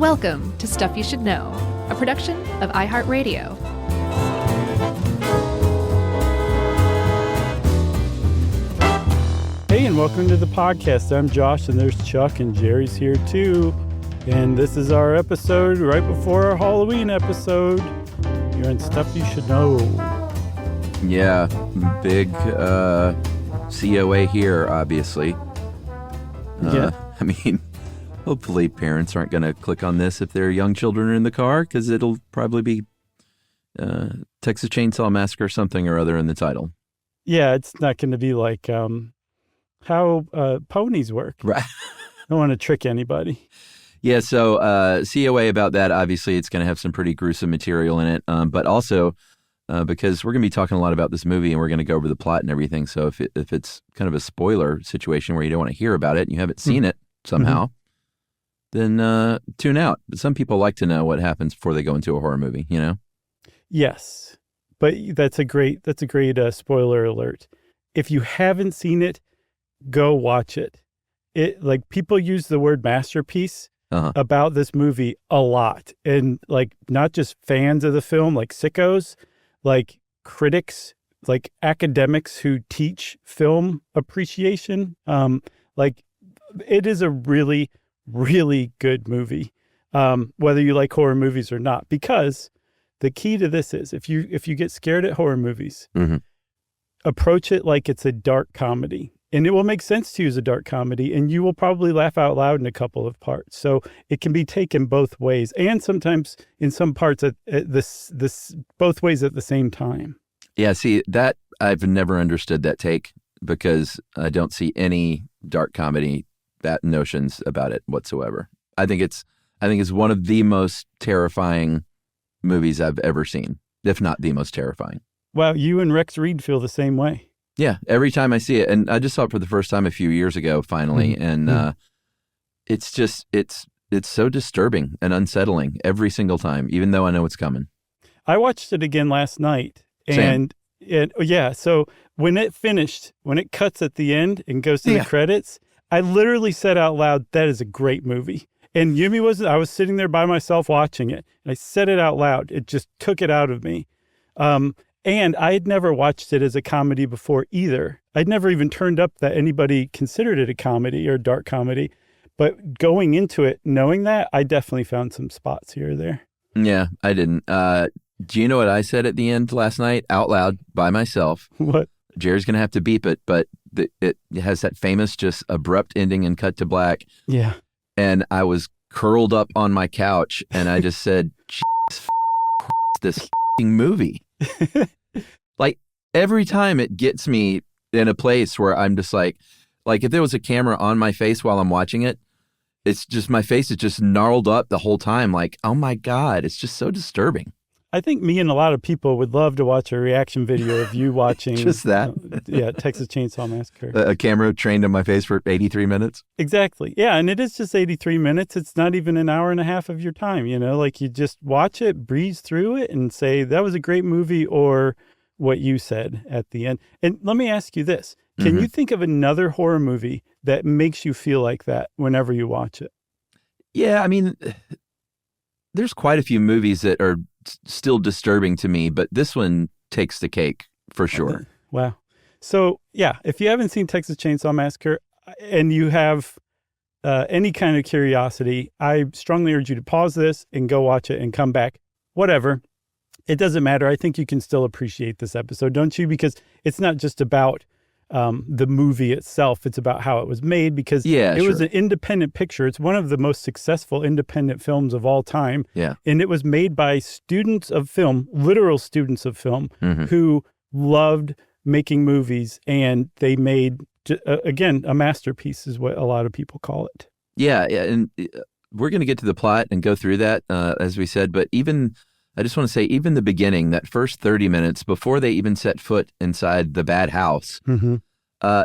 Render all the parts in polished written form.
Welcome to Stuff You Should Know, a production of iHeartRadio. Hey, and welcome to the podcast. I'm Josh, and there's Chuck, and Jerry's here too. And this is our episode right before our Halloween episode. You're in Stuff You Should Know. Yeah, big COA here, obviously. Yeah. I mean, hopefully parents aren't going to click on this if their young children are in the car, because it'll probably be Texas Chainsaw Massacre something or other in the title. Yeah, it's not going to be like how ponies work. Right. I don't want to trick anybody. Yeah, so COA about that, obviously it's going to have some pretty gruesome material in it, but also because we're going to be talking a lot about this movie and we're going to go over the plot and everything, so if it's kind of a spoiler situation where you don't want to hear about it and you haven't seen it somehow, then tune out. But some people like to know what happens before they go into a horror movie, you know? Yes, but that's a great spoiler alert. If you haven't seen it, go watch it. Like, people use the word masterpiece about this movie a lot, and like not just fans of the film, like sickos, like critics, like academics who teach film appreciation. Like, it is a really, really good movie, whether you like horror movies or not. Because the key to this is if you get scared at horror movies, approach it like it's a dark comedy. And it will make sense to you as a dark comedy, and you will probably laugh out loud in a couple of parts. So it can be taken both ways, and sometimes in some parts at this both ways at the same time. Yeah, see, that I've never understood that take, because I don't see any dark comedy notions about it whatsoever. I think it's one of the most terrifying movies I've ever seen, if not the most terrifying. Wow, you and Rex Reed feel the same way. Yeah, every time I see it, and I just saw it for the first time a few years ago, finally, and it's so disturbing and unsettling every single time, even though I know it's coming. I watched it again last night, and so when it finished, when it cuts at the end and goes to the credits, I literally said out loud, "That is a great movie." And Yumi wasn't. I was sitting there by myself watching it, and I said it out loud. It just took it out of me. And I had never watched it as a comedy before either. I'd never even turned up that anybody considered it a comedy or a dark comedy. But going into it, knowing that, I definitely found some spots here or there. Yeah, I didn't. Do you know what I said at the end last night out loud by myself? What? Jerry's going to have to beep it, but it has that famous just abrupt ending and cut to black. Yeah. And I was curled up on my couch and I just said, this movie. Like, every time it gets me in a place where I'm just like if there was a camera on my face while I'm watching it, it's just, my face is just gnarled up the whole time. Like, oh my God, it's just so disturbing. I think me and a lot of people would love to watch a reaction video of you watching. Just that? Texas Chainsaw Massacre. A camera trained on my face for 83 minutes? Exactly. Yeah, and it is just 83 minutes. It's not even an hour and a half of your time, you know? Like, you just watch it, breeze through it, and say, that was a great movie, or what you said at the end. And let me ask you this. Can you think of another horror movie that makes you feel like that whenever you watch it? Yeah, I mean, there's quite a few movies that are still disturbing to me, but this one takes the cake for sure. Wow. So, yeah, if you haven't seen Texas Chainsaw Massacre and you have any kind of curiosity, I strongly urge you to pause this and go watch it and come back. Whatever. It doesn't matter. I think you can still appreciate this episode, don't you? Because it's not just about the movie itself. It's about how it was made, because it was an independent picture. It's one of the most successful independent films of all time. Yeah. And it was made by students of film, literal students of film, who loved making movies. And they made, again, a masterpiece is what a lot of people call it. Yeah. And we're going to get to the plot and go through that, as we said. But I just want to say, even the beginning, that first 30 minutes before they even set foot inside the bad house,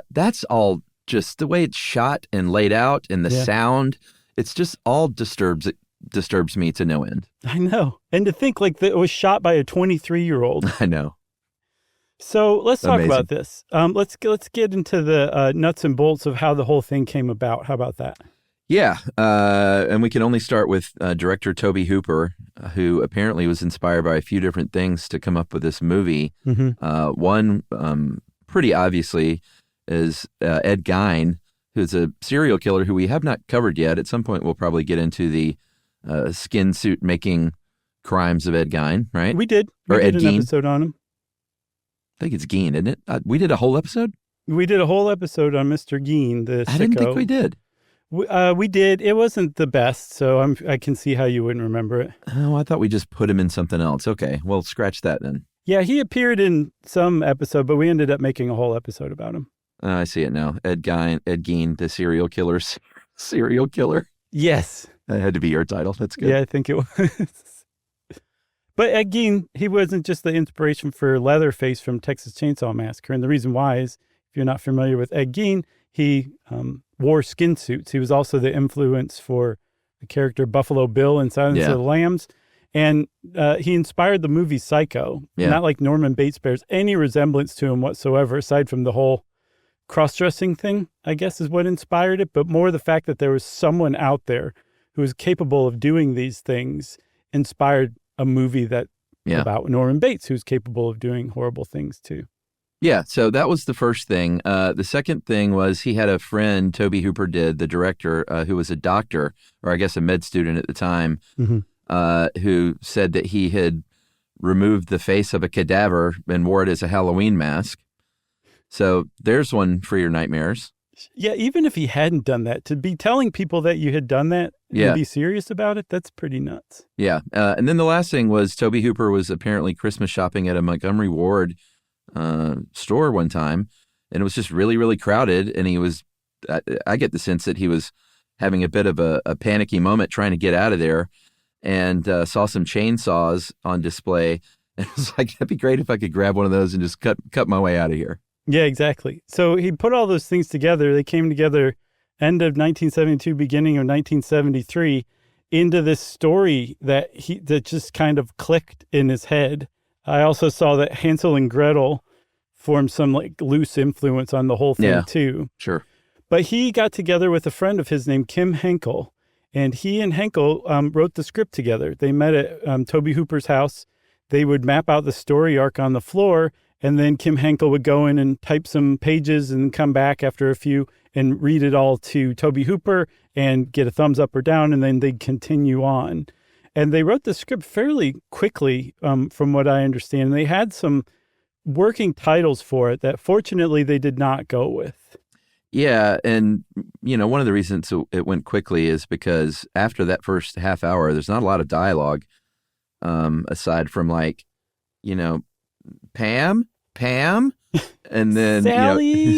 that's all just the way it's shot and laid out, and the sound. It's just all disturbs me to no end. I know. And to think like that it was shot by a 23-year-old. I know. So let's talk about this. Let's get into the nuts and bolts of how the whole thing came about. How about that? Yeah, and we can only start with director Tobe Hooper, who apparently was inspired by a few different things to come up with this movie. One, pretty obviously, is Ed Gein, who's a serial killer who we have not covered yet. At some point, we'll probably get into the skin suit making crimes of Ed Gein, right? We did. Or Ed an Gein. Episode on him. I think it's Gein, isn't it? We did a whole episode? We did a whole episode on Mr. Gein, the sicko. I didn't think we did. We did. It wasn't the best, so I can see how you wouldn't remember it. Oh, I thought we just put him in something else. Okay, well, scratch that then. Yeah, he appeared in some episode, but we ended up making a whole episode about him. I see it now. Ed Gein, the serial killer. Serial killer? Yes. That had to be your title. That's good. Yeah, I think it was. But Ed Gein, he wasn't just the inspiration for Leatherface from Texas Chainsaw Massacre. And the reason why is, if you're not familiar with Ed Gein, he wore skin suits. He was also the influence for the character Buffalo Bill in Silence of the Lambs. And he inspired the movie Psycho. Yeah. Not like Norman Bates bears any resemblance to him whatsoever, aside from the whole cross-dressing thing, I guess, is what inspired it. But more the fact that there was someone out there who was capable of doing these things inspired a movie that about Norman Bates, who's capable of doing horrible things too. Yeah, so that was the first thing. The second thing was he had a friend, Tobe Hooper did, the director, who was a doctor, or I guess a med student at the time, who said that he had removed the face of a cadaver and wore it as a Halloween mask. So there's one for your nightmares. Yeah, even if he hadn't done that, to be telling people that you had done that and be serious about it, that's pretty nuts. Yeah, and then the last thing was Tobe Hooper was apparently Christmas shopping at a Montgomery Ward store one time, and it was just really, really crowded, and he was, I get the sense that he was having a bit of a panicky moment trying to get out of there, and saw some chainsaws on display, and it was like, that'd be great if I could grab one of those and just cut my way out of here. Yeah, exactly. So he put all those things together. They came together end of 1972, beginning of 1973, into this story that just kind of clicked in his head. I also saw that Hansel and Gretel formed some like loose influence on the whole thing too. Sure. But he got together with a friend of his named Kim Henkel, and he and Henkel wrote the script together. They met at Tobe Hooper's house. They would map out the story arc on the floor, and then Kim Henkel would go in and type some pages and come back after a few and read it all to Tobe Hooper and get a thumbs up or down, and then they'd continue on. And they wrote the script fairly quickly, from what I understand. They had some working titles for it that fortunately they did not go with. Yeah, and one of the reasons it went quickly is because after that first half hour, there's not a lot of dialogue, aside from Pam, and then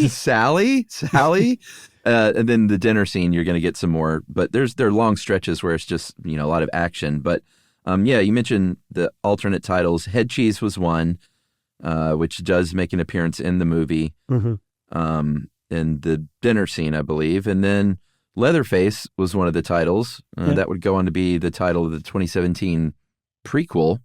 Sally, Sally, and then the dinner scene. You're going to get some more, but there are long stretches where it's just a lot of action. But you mentioned the alternate titles. Head Cheese was one, which does make an appearance in the movie, in the dinner scene, I believe, and then Leatherface was one of the titles. That would go on to be the title of the 2017 prequel.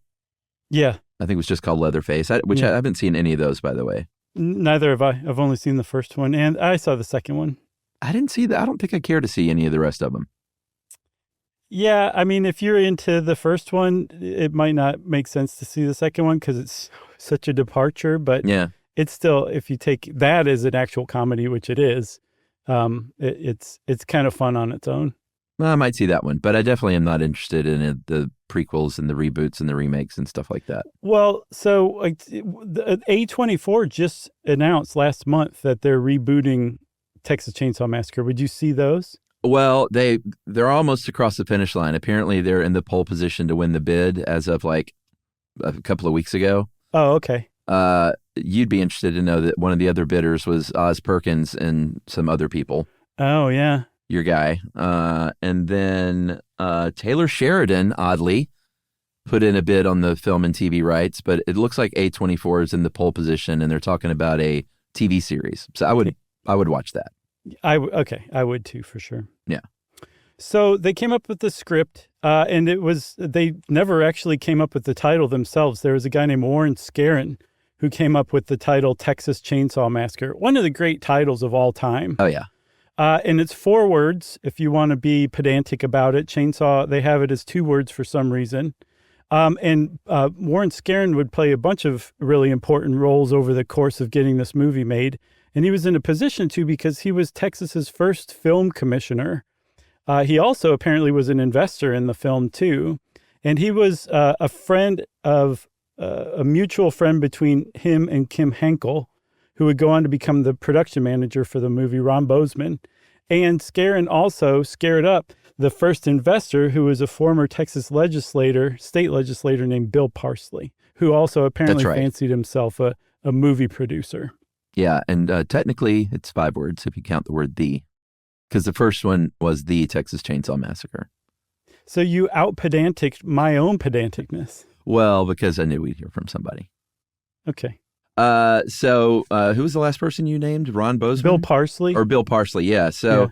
Yeah. I think it was just called Leatherface, I haven't seen any of those, by the way. Neither have I. I've only seen the first one, and I saw the second one. I didn't see that. I don't think I care to see any of the rest of them. Yeah, I mean, if you're into the first one, it might not make sense to see the second one because it's such a departure, but it's still, if you take that as an actual comedy, which it is, it's kind of fun on its own. Well, I might see that one, but I definitely am not interested in the prequels and the reboots and the remakes and stuff like that. Well, so A24 just announced last month that they're rebooting Texas Chainsaw Massacre. Would you see those? Well, they're almost across the finish line. Apparently, they're in the pole position to win the bid as of like a couple of weeks ago. Oh, okay. You'd be interested to know that one of the other bidders was Oz Perkins and some other people. Oh, yeah. Your guy. And then Taylor Sheridan, oddly, put in a bid on the film and TV rights, but it looks like A24 is in the pole position and they're talking about a TV series. So I would watch that. I would too, for sure. Yeah. So they came up with the script, and they never actually came up with the title themselves. There was a guy named Warren Scarron who came up with the title Texas Chainsaw Massacre, one of the great titles of all time. Oh, yeah. And it's 4 words if you want to be pedantic about it. Chainsaw, they have it as 2 words for some reason. And Warren Scarron would play a bunch of really important roles over the course of getting this movie made. And he was in a position to because he was Texas's first film commissioner. He also apparently was an investor in the film, too. And he was a friend of a mutual friend between him and Kim Henkel, who would go on to become the production manager for the movie, Ron Bozeman. And Scarron also scared up the first investor, who was a former Texas state legislator named Bill Parsley, who also apparently fancied himself a movie producer. Yeah, and technically it's 5 words if you count the word "the," because the first one was the Texas Chainsaw Massacre. So you out-pedantic my own pedanticness. Well, because I knew we'd hear from somebody. Okay. So who was the last person you named? Ron Bozeman? Bill Parsley. Or Bill Parsley, yeah. So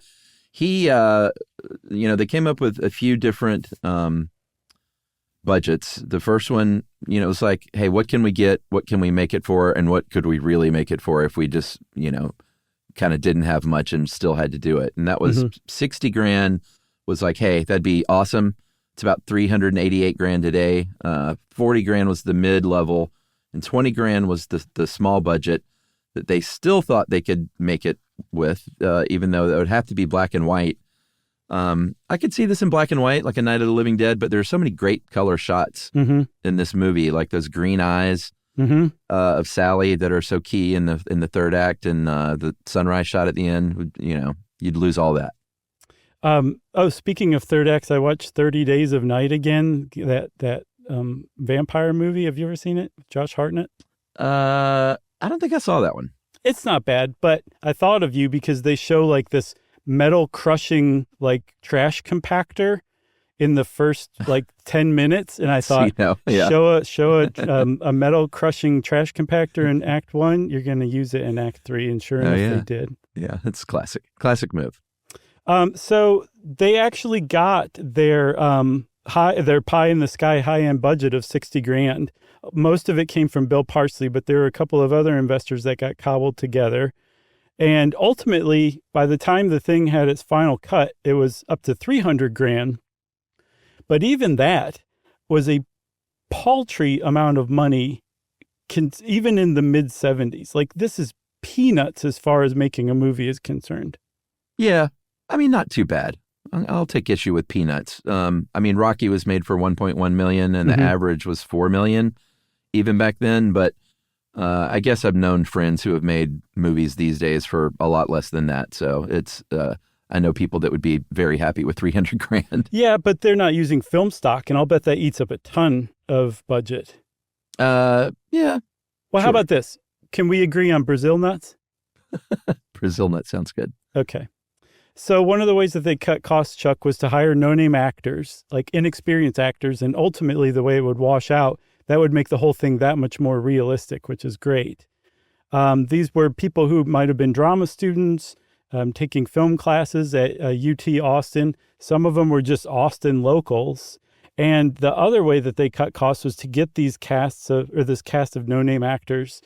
he, they came up with a few different budgets. The first one, it was like, hey, what can we get? What can we make it for? And what could we really make it for if we just, kind of didn't have much and still had to do it? And that was $60,000 was like, hey, that'd be awesome. It's about $388,000 today. $40,000 was the mid-level, and $20,000 was the small budget that they still thought they could make it with, even though that would have to be black and white. I could see this in black and white, like a Night of the Living Dead, but there's so many great color shots in this movie, like those green eyes of Sally that are so key in the third act, and the sunrise shot at the end. You'd lose all that. Speaking of third acts, I watched 30 Days of Night again, that vampire movie. Have you ever seen it? Josh Hartnett? I don't think I saw that one. It's not bad, but I thought of you because they show like this metal crushing like trash compactor in the first like 10 minutes. And I thought, show a metal crushing trash compactor in Act 1, you're going to use it in Act 3. And sure enough, they did. Yeah, it's classic move. So they actually got their pie in the sky high-end budget of $60,000. Most of it came from Bill Parsley, but there were a couple of other investors that got cobbled together. And ultimately, by the time the thing had its final cut, it was up to $300,000. But even that was a paltry amount of money, even in the mid-70s. Like, this is peanuts as far as making a movie is concerned. Yeah. I mean, not too bad. I'll take issue with peanuts. Rocky was made for $1.1 million, and the average was $4 million, even back then. But I guess I've known friends who have made movies these days for a lot less than that. So it's I know people that would be very happy with $300,000. Yeah, but they're not using film stock, and I'll bet that eats up a ton of budget. Yeah. Well, how about this? Can we agree on Brazil nuts? Brazil nuts sounds good. Okay. So one of the ways that they cut costs, Chuck, was to hire no-name actors, like inexperienced actors, and ultimately the way it would wash out, that would make the whole thing that much more realistic, which is great. These were people who might have been drama students, taking film classes at UT Austin. Some of them were just Austin locals. And the other way that they cut costs was to get these cast of no-name actors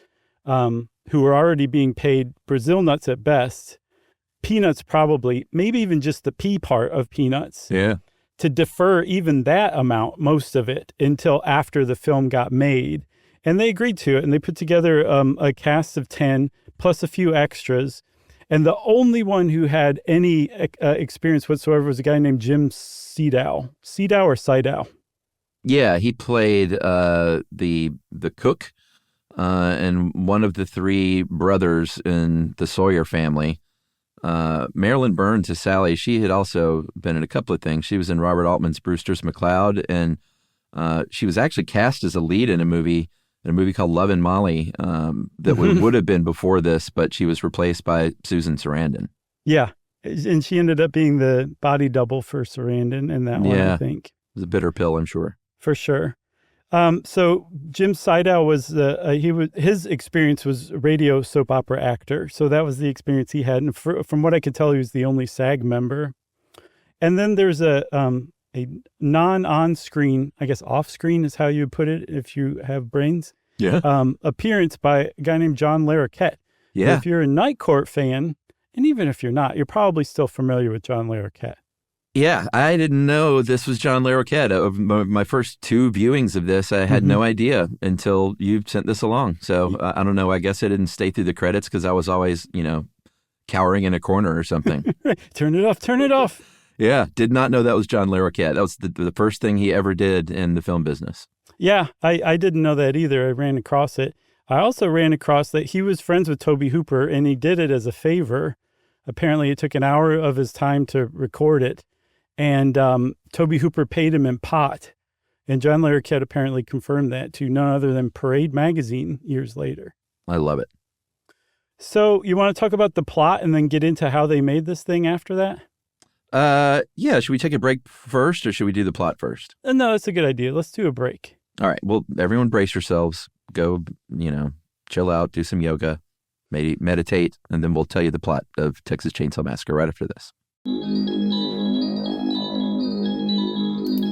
who were already being paid Brazil nuts at best, peanuts probably, maybe even just the P part of peanuts. Yeah. To defer even that amount, most of it, until after the film got made. And they agreed to it, and they put together a cast of 10 plus a few extras. And the only one who had any experience whatsoever was a guy named Jim Sedow. Sedow or Sidow? Yeah, he played the cook and one of the 3 brothers in the Sawyer family. Marilyn Burns is Sally. She had also been in a couple of things. She was in Robert Altman's Brewster's McCloud, and she was actually cast as a lead in a movie called Love and Molly that would have been before this, but she was replaced by Susan Sarandon. Yeah. And she ended up being the body double for Sarandon in that one, I think. It was a bitter pill, I'm sure. For sure. So Jim Sidow was his experience was radio soap opera actor. So that was the experience he had. And from what I could tell, he was the only SAG member. And then there's a non-on-screen, I guess off-screen is how you would put it if you have brains. Yeah. Appearance by a guy named John Larroquette. Yeah. If you're a Night Court fan And even if you're not, you're probably still familiar with John Larroquette. Yeah, I didn't know this was John Larroquette. Of my first 2 viewings of this, I had no idea until you sent this along. So I don't know. I guess I didn't stay through the credits because I was always, cowering in a corner or something. Turn it off. Turn it off. Yeah, did not know that was John Larroquette. That was the first thing he ever did in the film business. Yeah, I didn't know that either. I ran across it. I also ran across that he was friends with Tobe Hooper, and he did it as a favor. Apparently, it took an hour of his time to record it. And Tobe Hooper paid him in pot. And John Larroquette apparently confirmed that to none other than Parade magazine years later. I love it. So you want to talk about the plot and then get into how they made this thing after that? Yeah. Should we take a break first or should we do the plot first? No, that's a good idea. Let's do a break. All right. Well, everyone brace yourselves. Go, chill out, do some yoga, meditate, and then we'll tell you the plot of Texas Chainsaw Massacre right after this.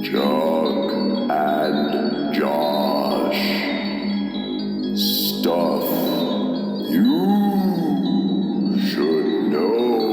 Chuck and Josh. Stuff you should know.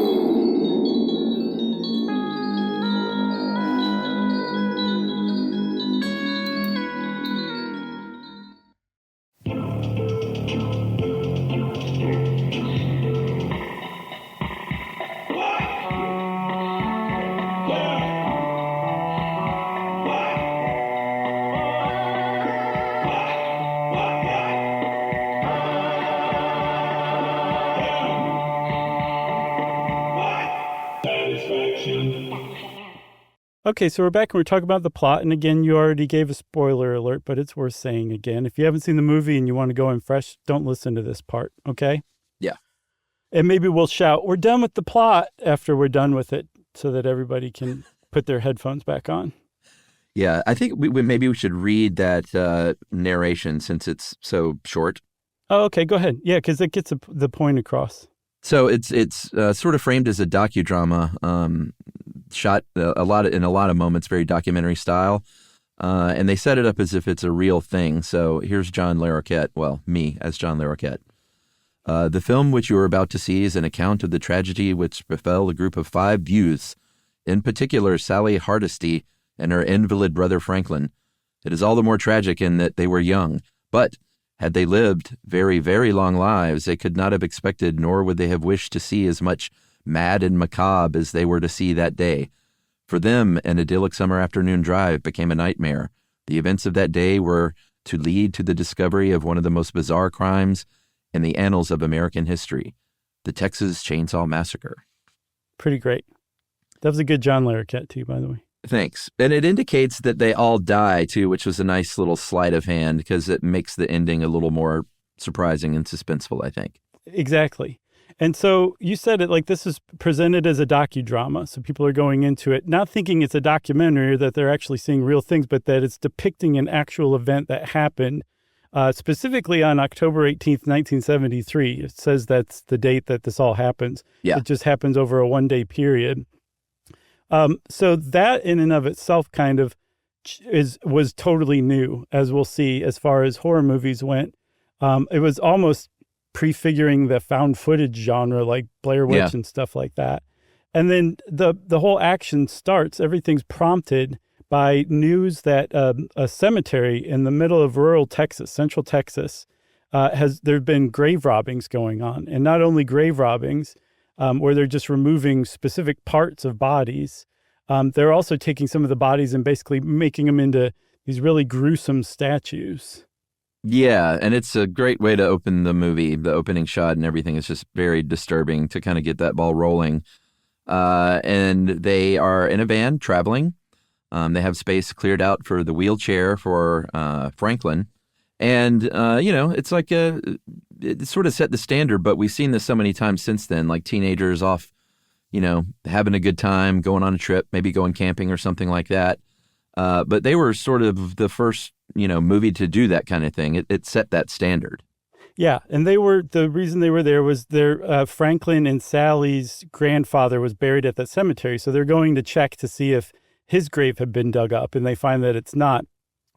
Okay, so we're back and we're talking about the plot. And again, you already gave a spoiler alert, but it's worth saying again. If you haven't seen the movie and you want to go in fresh, don't listen to this part, okay? Yeah. And maybe we'll shout, "We're done with the plot," after we're done with it so that everybody can put their headphones back on. Yeah, I think maybe we should read that narration since it's so short. Oh, okay, go ahead. Yeah, because it gets the point across. So it's sort of framed as a docudrama, shot in a lot of moments, very documentary style, and they set it up as if it's a real thing. So here's John Larroquette, well, me as John Larroquette. The film which you are about to see is an account of the tragedy which befell a group of 5 youths, in particular Sally Hardesty and her invalid brother Franklin. It is all the more tragic in that they were young, but had they lived very, very long lives, they could not have expected, nor would they have wished to see as much mad and macabre as they were to see that day. For them, an idyllic summer afternoon drive became a nightmare. The events of that day were to lead to the discovery of one of the most bizarre crimes in the annals of American history, the Texas Chainsaw Massacre. Pretty great. That was a good John Larroquette, too, by the way. Thanks. And it indicates that they all die, too, which was a nice little sleight of hand because it makes the ending a little more surprising and suspenseful, I think. Exactly. And so you said it like this is presented as a docudrama. So people are going into it not thinking it's a documentary or that they're actually seeing real things, but that it's depicting an actual event that happened specifically on October 18th, 1973. It says that's the date that this all happens. Yeah. It just happens over a one-day period. So that in and of itself kind of was totally new, as we'll see, as far as horror movies went. It was almost prefiguring the found footage genre like Blair Witch and stuff like that. And then the whole action starts. Everything's prompted by news that a cemetery in the middle of rural Texas, central Texas, there've been grave robbings going on. And not only grave robbings, where they're just removing specific parts of bodies. They're also taking some of the bodies and basically making them into these really gruesome statues. Yeah, and it's a great way to open the movie. The opening shot and everything is just very disturbing to kind of get that ball rolling. And they are in a van traveling. They have space cleared out for the wheelchair for Franklin. And, it's like it sort of set the standard, but we've seen this so many times since then, like teenagers off, having a good time, going on a trip, maybe going camping or something like that. But they were sort of the first, movie to do that kind of thing. It set that standard. Yeah, and the reason they were there was their Franklin and Sally's grandfather was buried at that cemetery. So they're going to check to see if his grave had been dug up, and they find that it's not.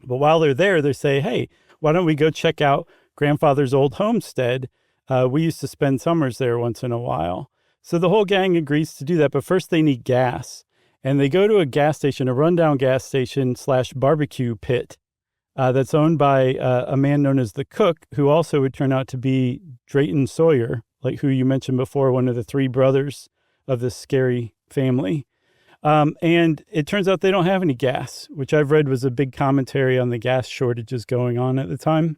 But while they're there, they say, hey, why don't we go check out grandfather's old homestead? We used to spend summers there once in a while. So the whole gang agrees to do that, but first they need gas. And they go to a gas station, a rundown gas station / barbecue pit that's owned by a man known as the Cook, who also would turn out to be Drayton Sawyer, like who you mentioned before, one of the three brothers of this scary family. And it turns out they don't have any gas, which I've read was a big commentary on the gas shortages going on at the time.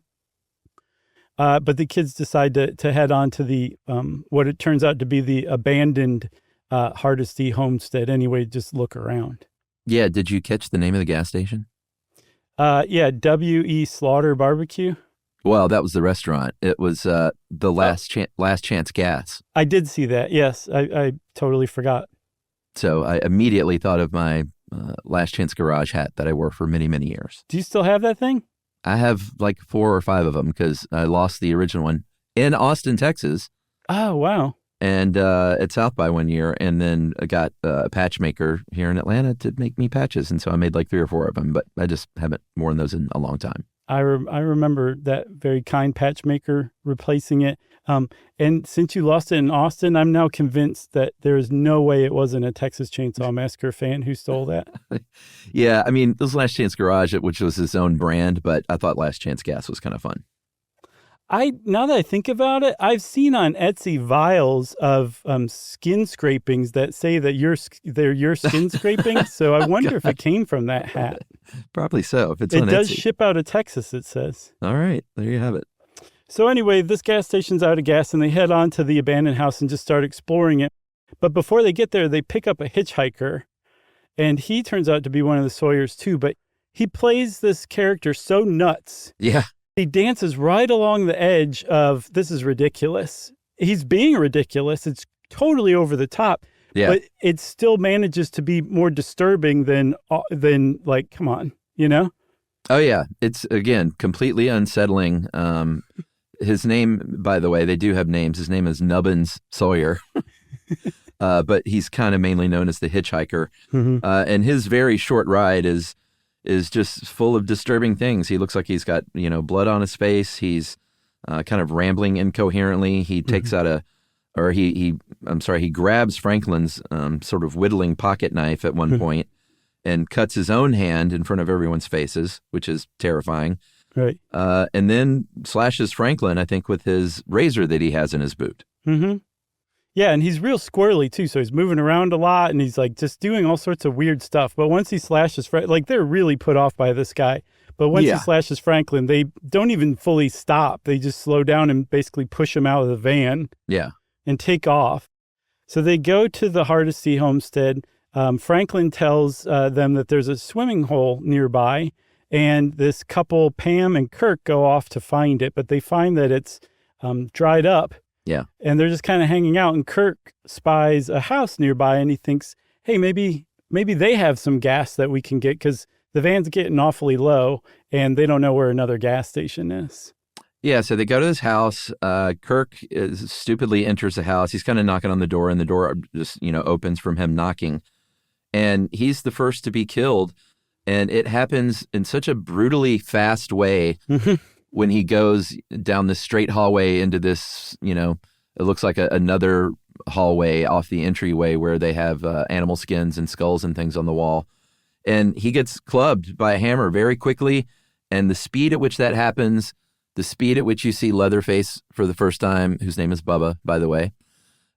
But the kids decide to head on to the what it turns out to be the abandoned Hardesty homestead. Anyway, just look around. Yeah. Did you catch the name of the gas station? Yeah, W.E. Slaughter Barbecue. Well, that was the restaurant. It was the Last Chance Gas. I did see that. Yes, I totally forgot. So I immediately thought of my Last Chance Garage hat that I wore for many, many years. Do you still have that thing? I have like 4 or 5 of them because I lost the original one in Austin, Texas. Oh, wow. And at South by one year, and then I got a patch maker here in Atlanta to make me patches, and so I made like 3 or 4 of them, but I just haven't worn those in a long time. I remember that very kind patch maker replacing it. And since you lost it in Austin, I'm now convinced that there is no way it wasn't a Texas Chainsaw Massacre fan who stole that. Yeah, I mean, this was Last Chance Garage, which was his own brand, but I thought Last Chance Gas was kind of fun. Now that I think about it, I've seen on Etsy vials of skin scrapings that say that they're your skin scrapings. So I wonder if it came from that hat. Probably so. If it's it on does Etsy. ship out of Texas, it says. All right, there you have it. So anyway, this gas station's out of gas, and they head on to the abandoned house and just start exploring it. But before they get there, they pick up a hitchhiker, and he turns out to be one of the Sawyers too. But he plays this character so nuts. Yeah. He dances right along the edge of, this is ridiculous. He's being ridiculous. It's totally over the top. Yeah. But it still manages to be more disturbing than like, come on, you know? Oh, yeah. It's, again, completely unsettling. His name, by the way, they do have names. His name is Nubbins Sawyer. But he's kind of mainly known as the hitchhiker. Mm-hmm. And his very short ride is just full of disturbing things. He looks like he's got, blood on his face. He's kind of rambling incoherently. He takes out he grabs Franklin's sort of whittling pocket knife at one point and cuts his own hand in front of everyone's faces, which is terrifying. Right. And then slashes Franklin, I think, with his razor that he has in his boot. Mm-hmm. Yeah, and he's real squirrely, too, so he's moving around a lot, and he's, like, just doing all sorts of weird stuff. But once he slashes, they're really put off by this guy. But once he slashes Franklin, they don't even fully stop. They just slow down and basically push him out of the van and take off. So they go to the Hardesty homestead. Franklin tells them that there's a swimming hole nearby, and this couple, Pam and Kirk, go off to find it, but they find that it's dried up. Yeah. And they're just kind of hanging out, and Kirk spies a house nearby, and he thinks, hey, maybe they have some gas that we can get, because the van's getting awfully low, and they don't know where another gas station is. Yeah, so they go to this house. Kirk stupidly enters the house. He's kind of knocking on the door, and the door just, opens from him knocking. And he's the first to be killed. And it happens in such a brutally fast way when he goes down this straight hallway into this, it looks like another hallway off the entryway where they have animal skins and skulls and things on the wall. And he gets clubbed by a hammer very quickly. And the speed at which that happens, the speed at which you see Leatherface for the first time, whose name is Bubba, by the way,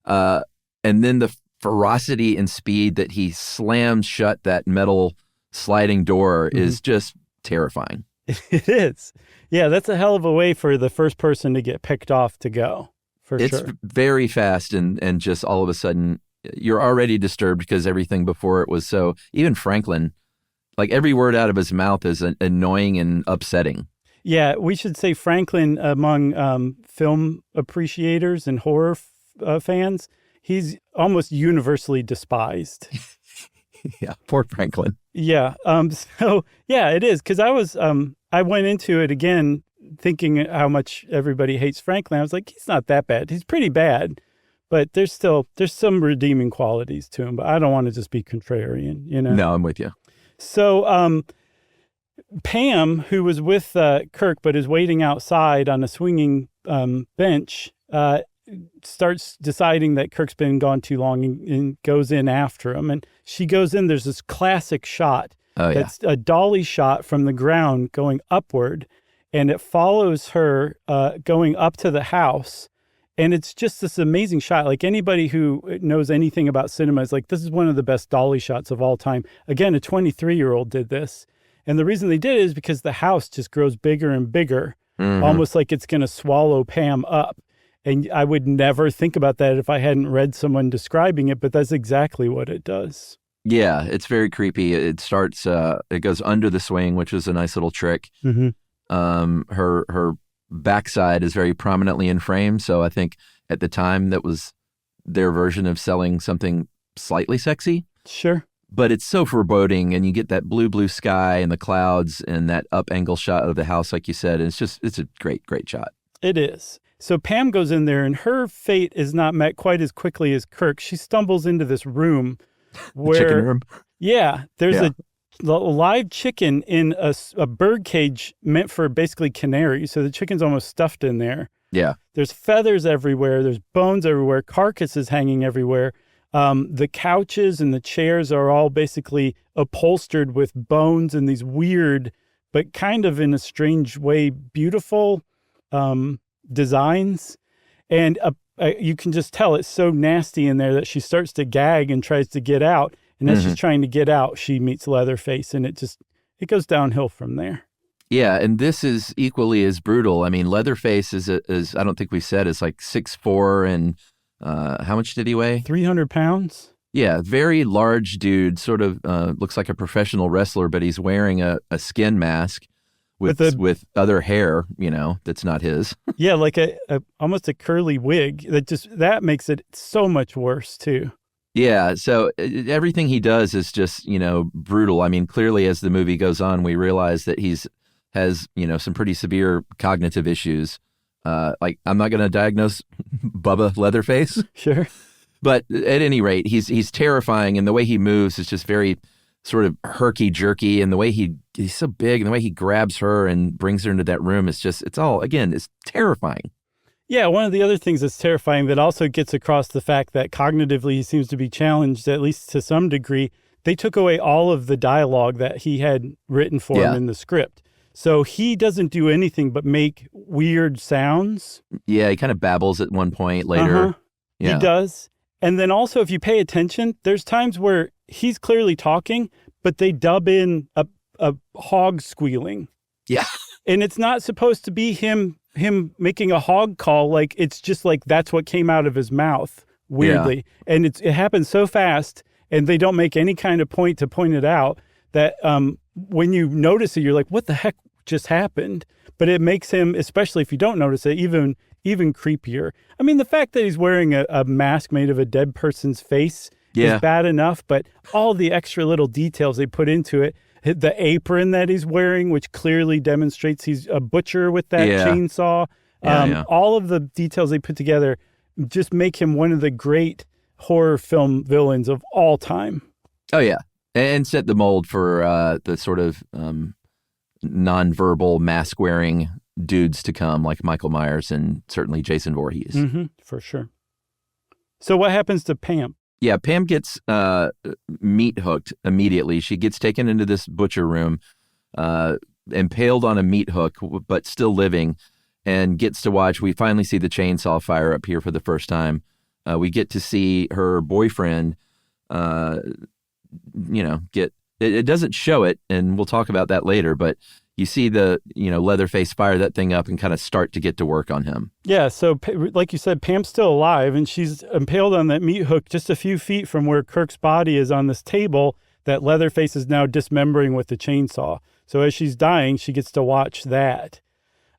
and then the ferocity and speed that he slams shut that metal sliding door is just terrifying. It is. Yeah, that's a hell of a way for the first person to get picked off to go, sure. It's very fast, and just all of a sudden, you're already disturbed because everything before it was so... Even Franklin, like every word out of his mouth is annoying and upsetting. Yeah, we should say Franklin, among film appreciators and horror fans, he's almost universally despised. Yeah, poor Franklin. Yeah. So yeah, it is, because I went into it again thinking how much everybody hates Franklin. I was like, he's not that bad. He's pretty bad, but there's some redeeming qualities to him. But I don't want to just be contrarian, No, I'm with you. So Pam, who was with Kirk but is waiting outside on a swinging bench, starts deciding that Kirk's been gone too long and goes in after him. And she goes in. There's this classic shot. That's a dolly shot from the ground going upward. And it follows her going up to the house. And it's just this amazing shot. Like anybody who knows anything about cinema is like, this is one of the best dolly shots of all time. Again, a 23-year-old did this. And the reason they did it is because the house just grows bigger and bigger, almost like it's going to swallow Pam up. And I would never think about that if I hadn't read someone describing it, but that's exactly what it does. Yeah, it's very creepy. It starts, it goes under the swing, which is a nice little trick. Her backside is very prominently in frame. So I think at the time that was their version of selling something slightly sexy. Sure. But it's so foreboding, and you get that blue sky and the clouds and that up angle shot of the house, like you said. And it's a great shot. It is. So Pam goes in there and her fate is not met quite as quickly as Kirk. She stumbles into this room where, chicken room. Yeah, there's a live chicken in a bird cage meant for basically canaries. So the chicken's almost stuffed in there. Yeah. There's feathers everywhere. There's bones everywhere. Carcasses hanging everywhere. The couches and the chairs are all basically upholstered with bones and these weird, but kind of in a strange way, beautiful designs. And you can just tell it's so nasty in there that she starts to gag and tries to get out. And as she's trying to get out, she meets Leatherface, and it goes downhill from there. Yeah, and this is equally as brutal. I mean, Leatherface is I don't think we said, is like 6'4", and how much did he weigh? 300 pounds. Yeah, very large dude, sort of looks like a professional wrestler, but he's wearing a skin mask with other hair, that's not his. Yeah, like almost a curly wig. That makes it so much worse too. Yeah, so everything he does is just, brutal. I mean, clearly as the movie goes on, we realize that has some pretty severe cognitive issues. Like, I'm not going to diagnose Bubba Leatherface. Sure. But at any rate, he's terrifying, and the way he moves is just very sort of herky-jerky, and the way he's so big, and the way he grabs her and brings her into that room is just, it's terrifying. Yeah, one of the other things that's terrifying that also gets across the fact that cognitively he seems to be challenged, at least to some degree, they took away all of the dialogue that he had written for him in the script. So he doesn't do anything but make weird sounds. Yeah, he kind of babbles at one point later. Yeah. He does. And then also, if you pay attention, there's times where he's clearly talking, but they dub in a hog squealing. Yeah. And it's not supposed to be him making a hog call. Like, it's just like that's what came out of his mouth, weirdly. Yeah. And it happens so fast, and they don't make any kind of point to point it out, that when you notice it, you're like, what the heck just happened? But it makes him, especially if you don't notice it, even creepier. I mean, the fact that he's wearing a mask made of a dead person's face is bad enough, but all the extra little details they put into it, the apron that he's wearing, which clearly demonstrates he's a butcher with that chainsaw, all of the details they put together just make him one of the great horror film villains of all time. Oh, yeah. And set the mold for the sort of nonverbal mask-wearing dudes to come, like Michael Myers and certainly Jason Voorhees. Mm-hmm, for sure. So what happens to Pam? Yeah, Pam gets meat hooked immediately. She gets taken into this butcher room, impaled on a meat hook, but still living, and gets to watch. We finally see the chainsaw fire up here for the first time. We get to see her boyfriend, get. It doesn't show it, and we'll talk about that later, but you see the, Leatherface fire that thing up and kind of start to get to work on him. Yeah, so like you said, Pam's still alive, and she's impaled on that meat hook just a few feet from where Kirk's body is on this table that Leatherface is now dismembering with the chainsaw. So as she's dying, she gets to watch that.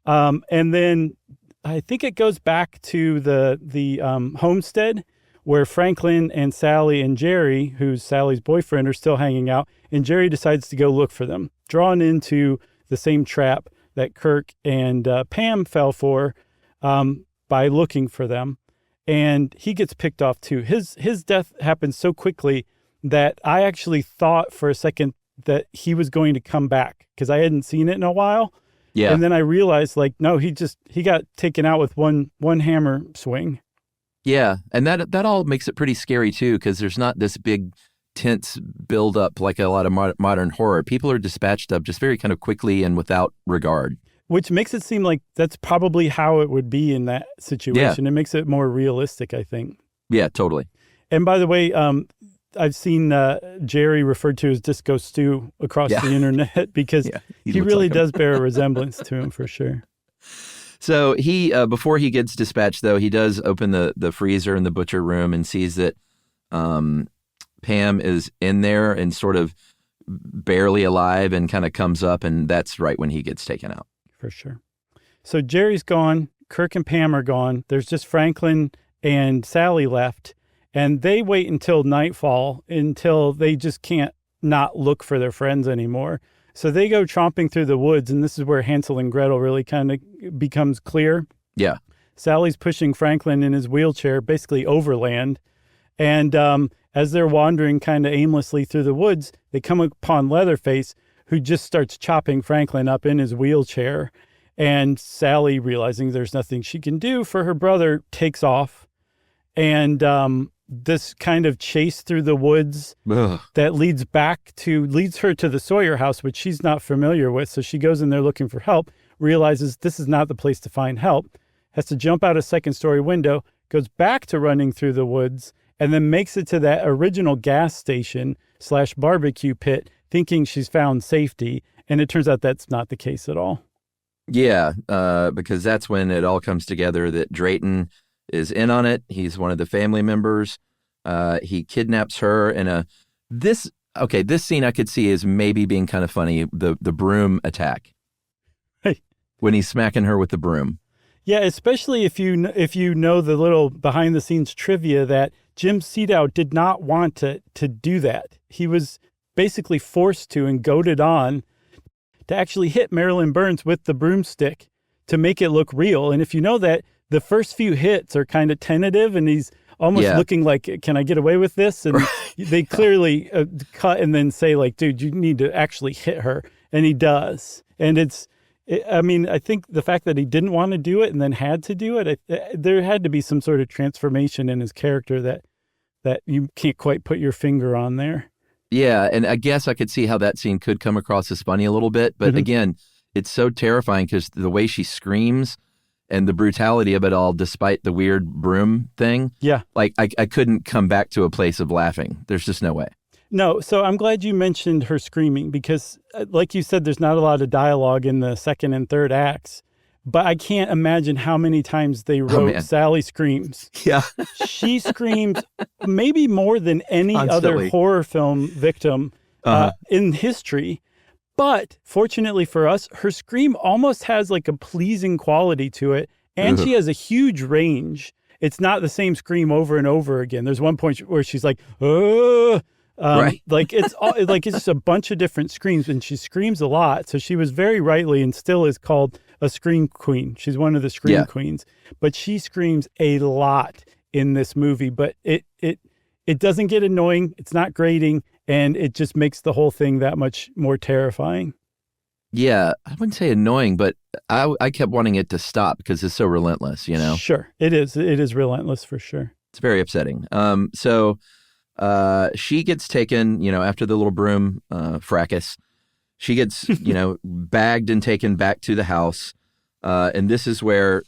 And then I think it goes back to the homestead where Franklin and Sally and Jerry, who's Sally's boyfriend, are still hanging out, and Jerry decides to go look for them, drawn into the same trap that Kirk and Pam fell for by looking for them. And he gets picked off too. His death happens so quickly that I actually thought for a second that he was going to come back because I hadn't seen it in a while. Yeah. And then I realized, no, he got taken out with one hammer swing. Yeah, and that all makes it pretty scary too, because there's not this big tense build up like a lot of modern horror. People are dispatched up just very kind of quickly and without regard. Which makes it seem like that's probably how it would be in that situation. It makes it more realistic, I think. Yeah, totally. And by the way, I've seen Jerry referred to as Disco Stew across the internet because he really does bear a resemblance to him for sure. So he, before he gets dispatched, though, he does open the freezer in the butcher room and sees that Pam is in there and sort of barely alive and kind of comes up, and that's right when he gets taken out. For sure. So Jerry's gone. Kirk and Pam are gone. There's just Franklin and Sally left, and they wait until nightfall until they just can't not look for their friends anymore. So they go tromping through the woods, and this is where Hansel and Gretel really kind of becomes clear. Yeah. Sally's pushing Franklin in his wheelchair, basically overland. And as they're wandering kind of aimlessly through the woods, they come upon Leatherface, who just starts chopping Franklin up in his wheelchair. And Sally, realizing there's nothing she can do for her brother, takes off. And this kind of chase through the woods that leads her to the Sawyer house, which she's not familiar with. So she goes in there looking for help, realizes this is not the place to find help, has to jump out a second-story window, goes back to running through the woods, and then makes it to that original gas station / barbecue pit, thinking she's found safety. And it turns out that's not the case at all. Yeah, because that's when it all comes together that Drayton is in on it. He's one of the family members. He kidnaps her in this scene I could see as maybe being kind of funny, the broom attack. Hey. When he's smacking her with the broom. Yeah, especially if you know the little behind the scenes trivia that Jim Sedow did not want to do that. He was basically forced to and goaded on to actually hit Marilyn Burns with the broomstick to make it look real. And if you know that, the first few hits are kind of tentative, and he's almost looking like, can I get away with this? And they clearly cut and then say, like, dude, you need to actually hit her. And he does. And I think the fact that he didn't want to do it and then had to do it, there had to be some sort of transformation in his character that you can't quite put your finger on there. Yeah, and I guess I could see how that scene could come across as funny a little bit. But again, it's so terrifying because the way she screams and the brutality of it all, despite the weird broom thing. Yeah. Like, I couldn't come back to a place of laughing. There's just no way. No, so I'm glad you mentioned her screaming because, like you said, there's not a lot of dialogue in the second and third acts. But I can't imagine how many times they wrote Sally screams. Yeah. She screams maybe more than any other horror film victim in history. But fortunately for us, her scream almost has like a pleasing quality to it. And she has a huge range. It's not the same scream over and over again. There's one point where she's like, right. Like it's just a bunch of different screams, and she screams a lot. So she was very rightly and still is called a scream queen. She's one of the scream queens, but she screams a lot in this movie, but it doesn't get annoying. It's not grating, and it just makes the whole thing that much more terrifying. Yeah, I wouldn't say annoying, but I kept wanting it to stop because it's so relentless, you know? Sure. It is. It is relentless for sure. It's very upsetting. So she gets taken, after the little broom fracas. She gets, bagged and taken back to the house. And this is where,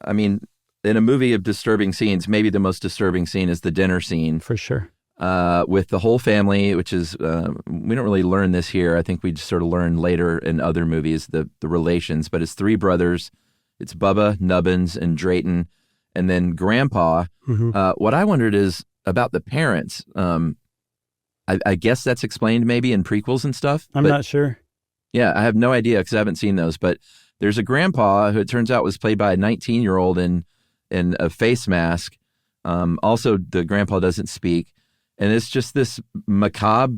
in a movie of disturbing scenes, maybe the most disturbing scene is the dinner scene. For sure. With the whole family, which is, we don't really learn this here. I think we just sort of learn later in other movies, the relations. But it's three brothers. It's Bubba, Nubbins, and Drayton. And then Grandpa. What I wondered is about the parents. I guess that's explained maybe in prequels and stuff. I'm not sure. Yeah, I have no idea because I haven't seen those. But there's a grandpa who it turns out was played by a 19-year-old in a face mask. Also, the grandpa doesn't speak. And it's just this macabre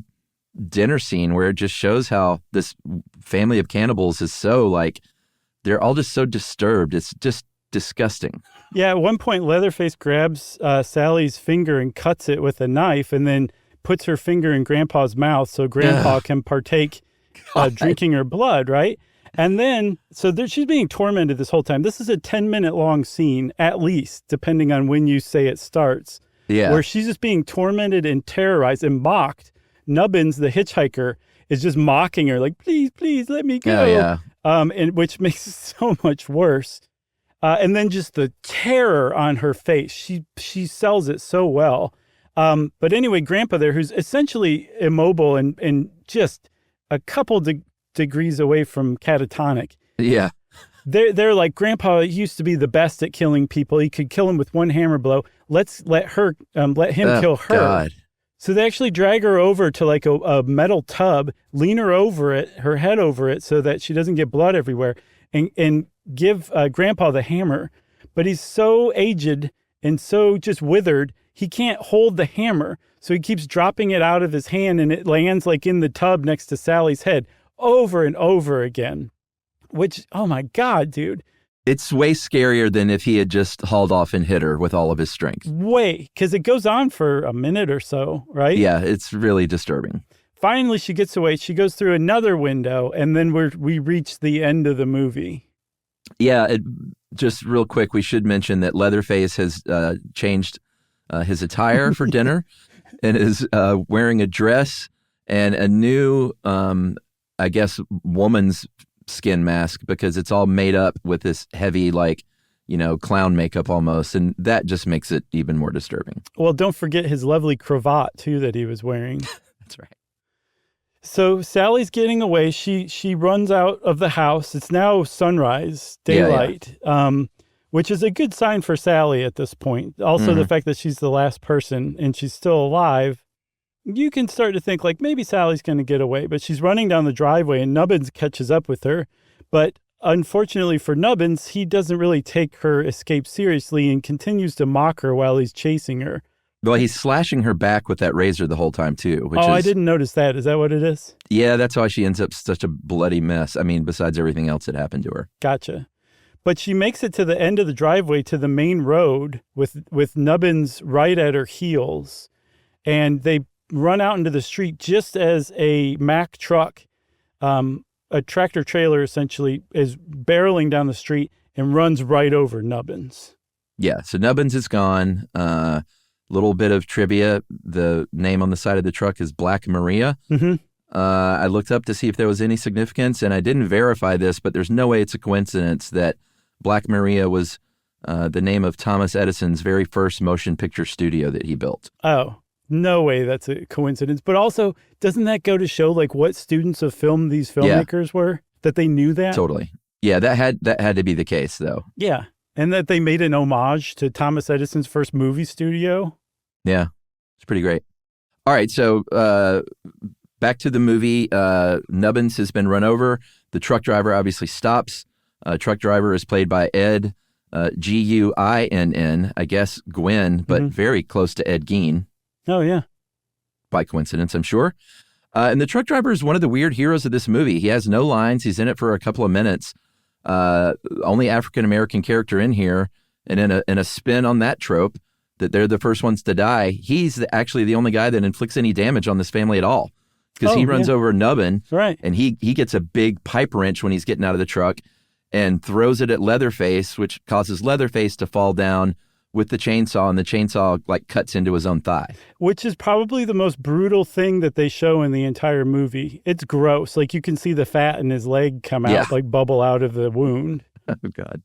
dinner scene where it just shows how this family of cannibals is so they're all just so disturbed. It's just disgusting. Yeah, at one point, Leatherface grabs Sally's finger and cuts it with a knife and then puts her finger in Grandpa's mouth so Grandpa can partake drinking her blood, right? And then, she's being tormented this whole time. This is a 10-minute long scene, at least, depending on when you say it starts. Yeah. Where she's just being tormented and terrorized and mocked. Nubbins, the hitchhiker, is just mocking her, like, please, please, let me go. Oh, yeah. And which makes it so much worse. And then just the terror on her face. She sells it so well. But anyway, Grandpa there, who's essentially immobile and just a couple degrees away from catatonic. Yeah. They're like, Grandpa used to be the best at killing people. He could kill him with one hammer blow. Let's let him kill her. God. So they actually drag her over to like a metal tub, lean her over it, her head over it, so that she doesn't get blood everywhere, and give Grandpa the hammer. But he's so aged and so just withered, he can't hold the hammer. So he keeps dropping it out of his hand, and it lands like in the tub next to Sally's head over and over again. Which, oh my God, dude. It's way scarier than if he had just hauled off and hit her with all of his strength. Way, because it goes on for a minute or so, right? Yeah, it's really disturbing. Finally, she gets away. She goes through another window, and then we reach the end of the movie. Yeah, just real quick, we should mention that Leatherface has changed his attire for dinner and is wearing a dress and a new, I guess, woman's skin mask, because it's all made up with this heavy, like, clown makeup almost, and that just makes it even more disturbing. Well, don't forget his lovely cravat too that he was wearing. That's right. So Sally's getting away. She runs out of the house. It's now sunrise, daylight, which is a good sign for Sally at this point. Also, the fact that she's the last person and she's still alive. You can start to think like maybe Sally's going to get away, but she's running down the driveway and Nubbins catches up with her. But unfortunately for Nubbins, he doesn't really take her escape seriously and continues to mock her while he's chasing her. Well, he's slashing her back with that razor the whole time too. I didn't notice that. Is that what it is? Yeah, that's why she ends up such a bloody mess. I mean, besides everything else that happened to her. Gotcha. But she makes it to the end of the driveway to the main road with Nubbins right at her heels. And they run out into the street just as a Mack truck, a tractor trailer essentially, is barreling down the street and runs right over Nubbins. Yeah, so Nubbins is gone. Little bit of trivia. The name on the side of the truck is Black Maria. Mm-hmm. I looked up to see if there was any significance, and I didn't verify this, but there's no way it's a coincidence that Black Maria was the name of Thomas Edison's very first motion picture studio that he built. Oh, no way that's a coincidence. But also, doesn't that go to show like what students of film these filmmakers were? That they knew that? Totally. Yeah, that had to be the case, though. Yeah. And that they made an homage to Thomas Edison's first movie studio. Yeah, it's pretty great. All right, so back to the movie. Nubbins has been run over. The truck driver obviously stops. Truck driver is played by Ed Guinn, I guess Gwynn, but very close to Ed Gein. Oh, yeah. By coincidence, I'm sure. And the truck driver is one of the weird heroes of this movie. He has no lines. He's in it for a couple of minutes. Only African-American character in here. And in a spin on that trope, that they're the first ones to die, he's actually the only guy that inflicts any damage on this family at all. Because he runs over Nubbin, right? And he gets a big pipe wrench when he's getting out of the truck and throws it at Leatherface, which causes Leatherface to fall down with the chainsaw, and the chainsaw like cuts into his own thigh. Which is probably the most brutal thing that they show in the entire movie. It's gross. Like you can see the fat in his leg come out, like bubble out of the wound. Oh, God.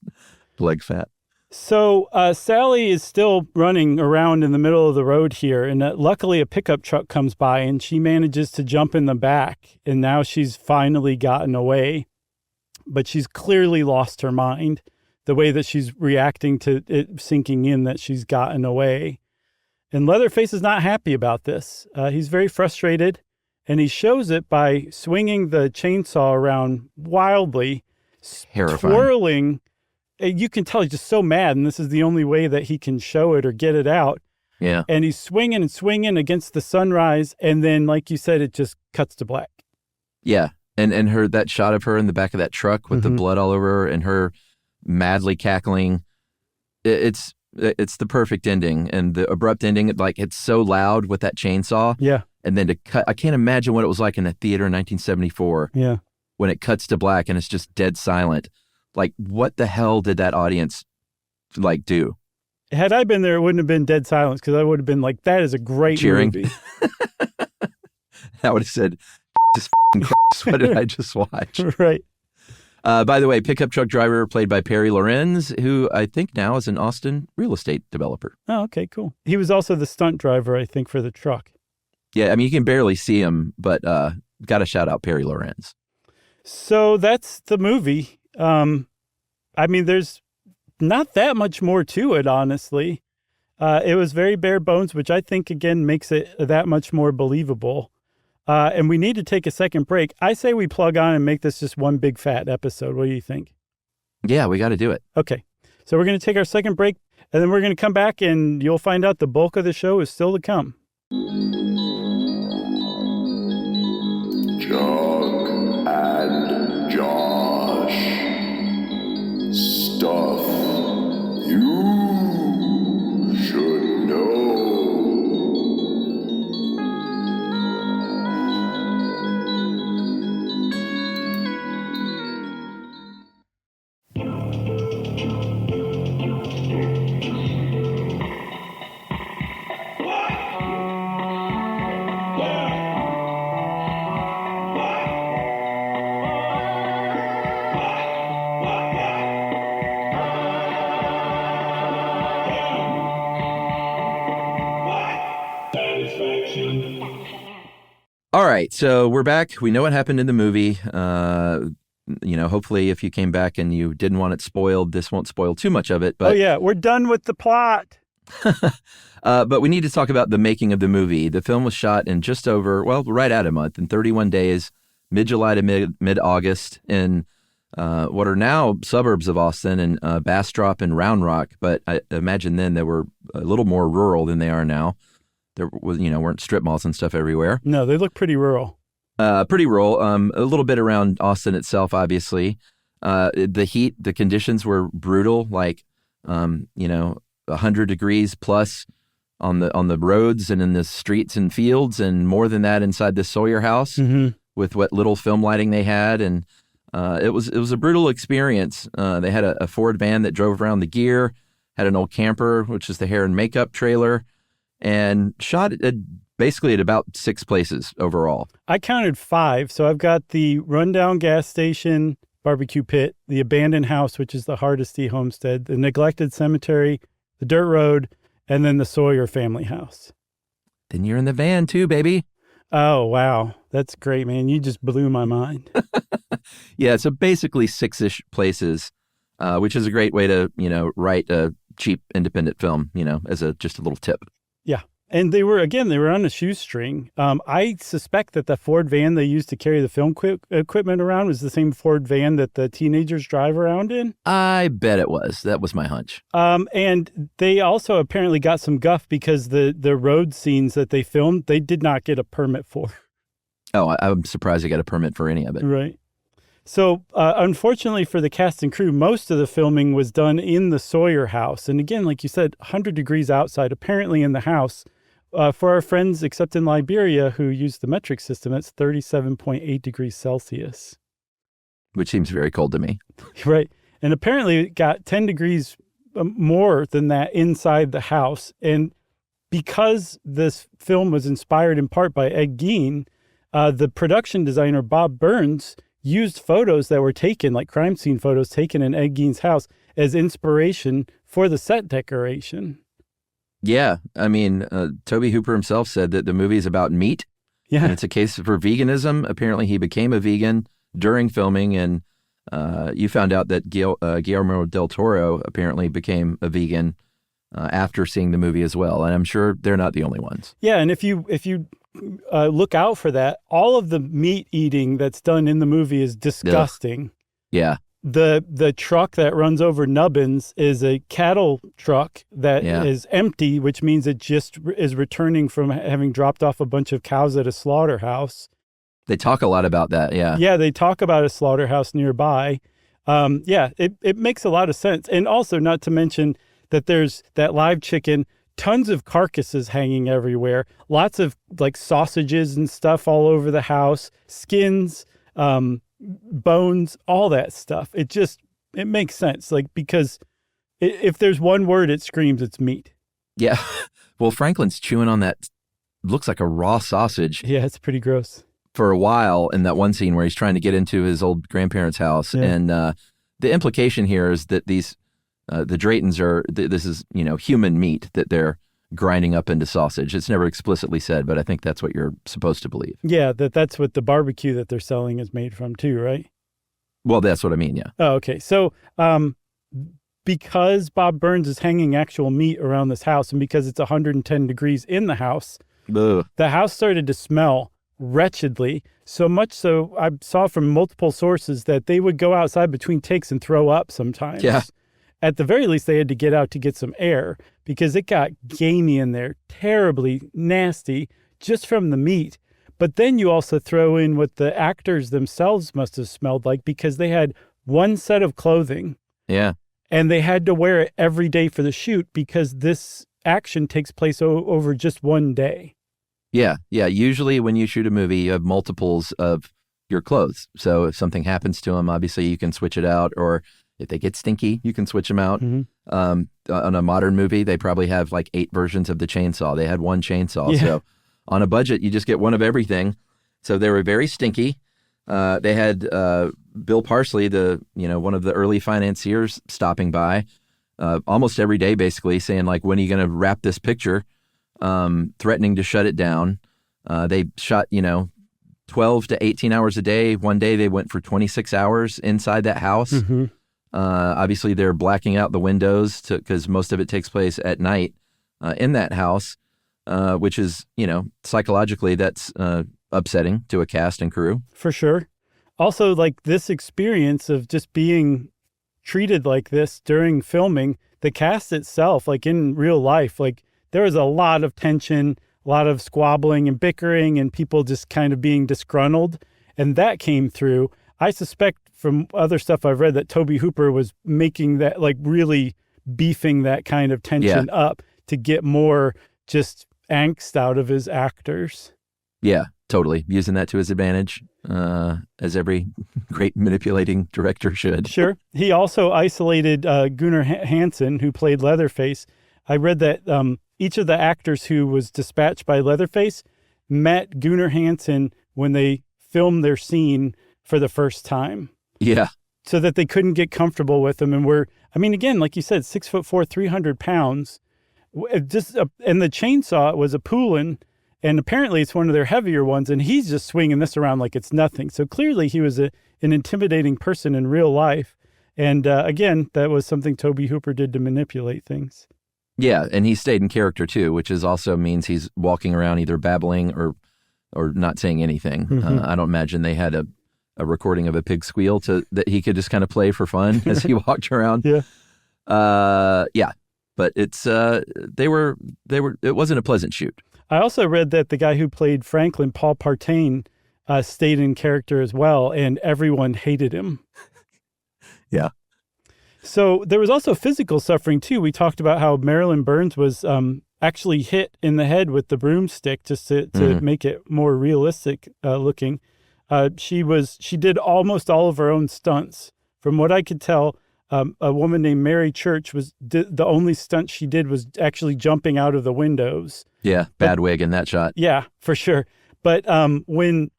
Leg fat. So Sally is still running around in the middle of the road here, and luckily a pickup truck comes by, and she manages to jump in the back, and now she's finally gotten away. But she's clearly lost her mind, the way that she's reacting to it sinking in that she's gotten away. And Leatherface is not happy about this. He's very frustrated, and he shows it by swinging the chainsaw around wildly, terrifying, twirling. You can tell he's just so mad, and this is the only way that he can show it or get it out. Yeah. And he's swinging and swinging against the sunrise, and then, like you said, it just cuts to black. Yeah, and that shot of her in the back of that truck with the blood all over her and her madly cackling, it's the perfect ending, and the abrupt ending, like it's so loud with that chainsaw. Yeah. And then to cut, I can't imagine what it was like in a theater in 1974. Yeah. when it cuts to black and it's just dead silent. Like, what the hell did that audience like do? Had I been there, it wouldn't have been dead silence because I would have been like, that is a great Cheering. movie. I would have said, "Just f***ing Christ, what did I just watch?" Right. By the way, pickup truck driver played by Perry Lorenz, who I think now is an Austin real estate developer. Oh, okay, cool. He was also the stunt driver, I think, for the truck. Yeah, I mean, you can barely see him, but got to shout out Perry Lorenz. So that's the movie. I mean, there's not that much more to it, honestly. It was very bare bones, which I think, again, makes it that much more believable. And we need to take a second break. I say we plug on and make this just one big fat episode. What do you think? Yeah, we got to do it. Okay. So we're going to take our second break, and then we're going to come back, and you'll find out the bulk of the show is still to come. Chuck and Josh. Stuff you should know. All right, so we're back. We know what happened in the movie. Hopefully if you came back and you didn't want it spoiled, this won't spoil too much of it. But, oh, yeah, we're done with the plot. But we need to talk about the making of the movie. The film was shot in just over, right at a month, in 31 days, mid-July to mid-August, in what are now suburbs of Austin and Bastrop and Round Rock. But I imagine then they were a little more rural than they are now. There was, weren't strip malls and stuff everywhere. No, they look pretty rural. Pretty rural. A little bit around Austin itself, obviously. The heat, the conditions were brutal, like 100 degrees plus on the roads and in the streets and fields, and more than that inside the Sawyer house with what little film lighting they had. And it was a brutal experience. They had a Ford van that drove around the gear, had an old camper, which is the hair and makeup trailer, and shot basically at about 6 places overall. I counted 5. So I've got the rundown gas station, barbecue pit, the abandoned house, which is the Hardesty homestead, the neglected cemetery, the dirt road, and then the Sawyer family house. Then you're in the van too, baby. Oh, wow. That's great, man. You just blew my mind. Yeah, so basically 6-ish places, which is a great way to, write a cheap independent film, as just a little tip. Yeah. And they were on a shoestring. I suspect that the Ford van they used to carry the film equipment around was the same Ford van that the teenagers drive around in. I bet it was. That was my hunch. And they also apparently got some guff because the road scenes that they filmed, they did not get a permit for. Oh, I'm surprised they got a permit for any of it. Right. So, unfortunately for the cast and crew, most of the filming was done in the Sawyer house. And again, like you said, 100 degrees outside, apparently in the house. For our friends, except in Liberia, who use the metric system, it's 37.8 degrees Celsius. Which seems very cold to me. Right. And apparently it got 10 degrees more than that inside the house. And because this film was inspired in part by Ed Gein, the production designer, Bob Burns, used photos that were taken, like crime scene photos taken in Ed Gein's house, as inspiration for the set decoration. Yeah. I mean, Tobe Hooper himself said that the movie is about meat. Yeah. And it's a case for veganism. Apparently he became a vegan during filming, and you found out that Guillermo del Toro apparently became a vegan after seeing the movie as well. And I'm sure they're not the only ones. Yeah. And if you look out for that, all of the meat eating that's done in the movie is disgusting. Ugh. Yeah. The truck that runs over Nubbins is a cattle truck that is empty, which means it just is returning from having dropped off a bunch of cows at a slaughterhouse. They talk a lot about that, yeah. Yeah, they talk about a slaughterhouse nearby. It makes a lot of sense. And also, not to mention that there's that live chicken, tons of carcasses hanging everywhere, lots of like sausages and stuff all over the house, skins, bones, all that stuff. It makes sense. Like, because if there's one word it screams, it's meat. Yeah. Well, Franklin's chewing on that, looks like a raw sausage. Yeah, it's pretty gross. For a while in that one scene where he's trying to get into his old grandparents' house. Yeah. And the implication here is that the Draytons are, this is, human meat that they're grinding up into sausage. It's never explicitly said, but I think that's what you're supposed to believe. Yeah, that's what the barbecue that they're selling is made from too, right? Well, that's what I mean, yeah. Oh, okay. So because Bob Burns is hanging actual meat around this house, and because it's 110 degrees in the house, the house started to smell wretchedly, so much so I saw from multiple sources that they would go outside between takes and throw up sometimes. Yeah. At the very least, they had to get out to get some air because it got gamey in there, terribly nasty, just from the meat. But then you also throw in what the actors themselves must have smelled like, because they had one set of clothing. Yeah. And they had to wear it every day for the shoot because this action takes place over just one day. Yeah. Yeah. Usually when you shoot a movie, you have multiples of your clothes. So if something happens to them, obviously you can switch it out, or if they get stinky, you can switch them out. Mm-hmm. On a modern movie, they probably have like 8 versions of the chainsaw. They had one chainsaw. Yeah. So on a budget, you just get one of everything. So they were very stinky. They had Bill Parsley, one of the early financiers, stopping by almost every day, basically saying, like, when are you going to wrap this picture? Threatening to shut it down. They shot, 12 to 18 hours a day. One day they went for 26 hours inside that house. Mm-hmm. Obviously, they're blacking out the windows because most of it takes place at night in that house, which is, psychologically, that's upsetting to a cast and crew. For sure. Also, like, this experience of just being treated like this during filming, the cast itself, like in real life, like there was a lot of tension, a lot of squabbling and bickering and people just kind of being disgruntled. And that came through. I suspect from other stuff I've read that Tobe Hooper was making that, like, really beefing that kind of tension up to get more just angst out of his actors. Yeah, totally. Using that to his advantage, as every great manipulating director should. Sure. He also isolated Gunnar Hansen, who played Leatherface. I read that each of the actors who was dispatched by Leatherface met Gunnar Hansen when they filmed their scene for the first time. Yeah. So that they couldn't get comfortable with him. And again, like you said, 6'4", 300 pounds. And the chainsaw was a Poulin, and apparently it's one of their heavier ones, and he's just swinging this around like it's nothing. So clearly he was an intimidating person in real life. And again, that was something Tobe Hooper did to manipulate things. Yeah, and he stayed in character too, which also means he's walking around either babbling or not saying anything. Mm-hmm. I don't imagine they had a recording of a pig squeal that he could just kind of play for fun as he walked around. Yeah. But it's it wasn't a pleasant shoot. I also read that the guy who played Franklin, Paul Partain, stayed in character as well, and everyone hated him. Yeah. So there was also physical suffering too. We talked about how Marilyn Burns was actually hit in the head with the broomstick just to make it more realistic looking. She did almost all of her own stunts. From what I could tell, a woman named Mary Church the only stunt she did was actually jumping out of the windows. Yeah, bad wig in that shot. Yeah, for sure. But when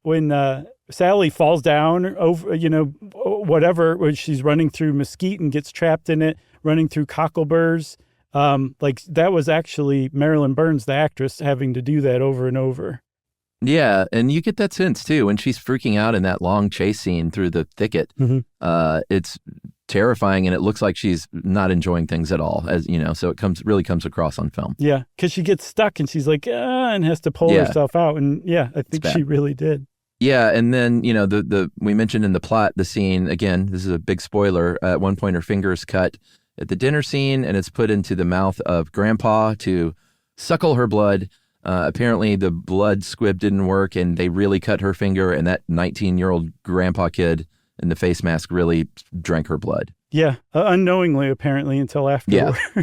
Sally falls down over, whatever, when she's running through mesquite and gets trapped in it, running through cockleburrs, that was actually Marilyn Burns, the actress, having to do that over and over. Yeah, and you get that sense too when she's freaking out in that long chase scene through the thicket. Mm-hmm. It's terrifying, and it looks like she's not enjoying things at all, so it really comes across on film. Yeah, because she gets stuck and she's like, and has to pull herself out, and I think she really did. Yeah, and then we mentioned in the plot the scene again. This is a big spoiler. At one point, her finger's cut at the dinner scene, and it's put into the mouth of Grandpa to suckle her blood. Apparently, the blood squib didn't work, and they really cut her finger, and that 19-year-old grandpa kid in the face mask really drank her blood. Yeah, unknowingly, apparently, until afterward. Yeah.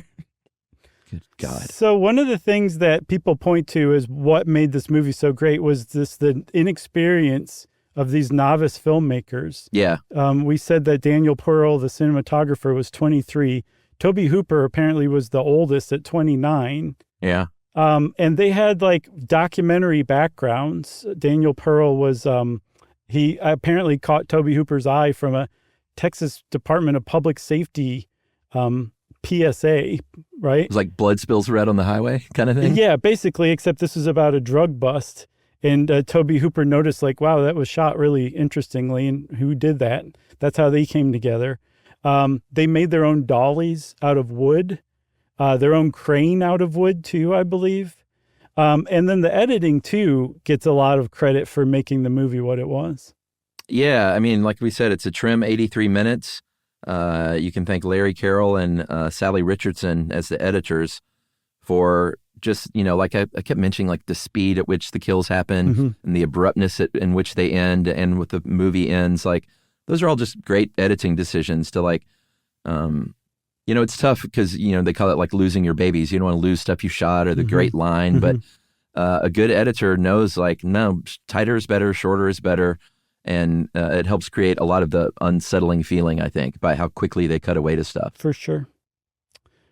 Good God. So one of the things that people point to as what made this movie so great was the inexperience of these novice filmmakers. Yeah. We said that Daniel Pearl, the cinematographer, was 23. Tobe Hooper apparently was the oldest at 29. Yeah. And they had like documentary backgrounds. Daniel Pearl was, he apparently caught Tobe Hooper's eye from a Texas Department of Public Safety PSA, right? It was like blood spills red on the highway kind of thing. Yeah, basically, except this was about a drug bust. And Tobe Hooper noticed like, wow, that was shot really interestingly. And who did that? That's how they came together. They made their own dollies out of wood, their own crane out of wood too, I believe. And then the editing too gets a lot of credit for making the movie what it was. Yeah, I mean, like we said, it's a trim 83 minutes. You can thank Larry Carroll and Sally Richardson as the editors for just, like I kept mentioning, like the speed at which the kills happen and the abruptness in which they end and with the movie ends. Like, those are all just great editing decisions to like, it's tough because, they call it like losing your babies. You don't want to lose stuff you shot or the great line, but a good editor knows like, no, tighter is better, shorter is better. And it helps create a lot of the unsettling feeling, I think, by how quickly they cut away to stuff. For sure.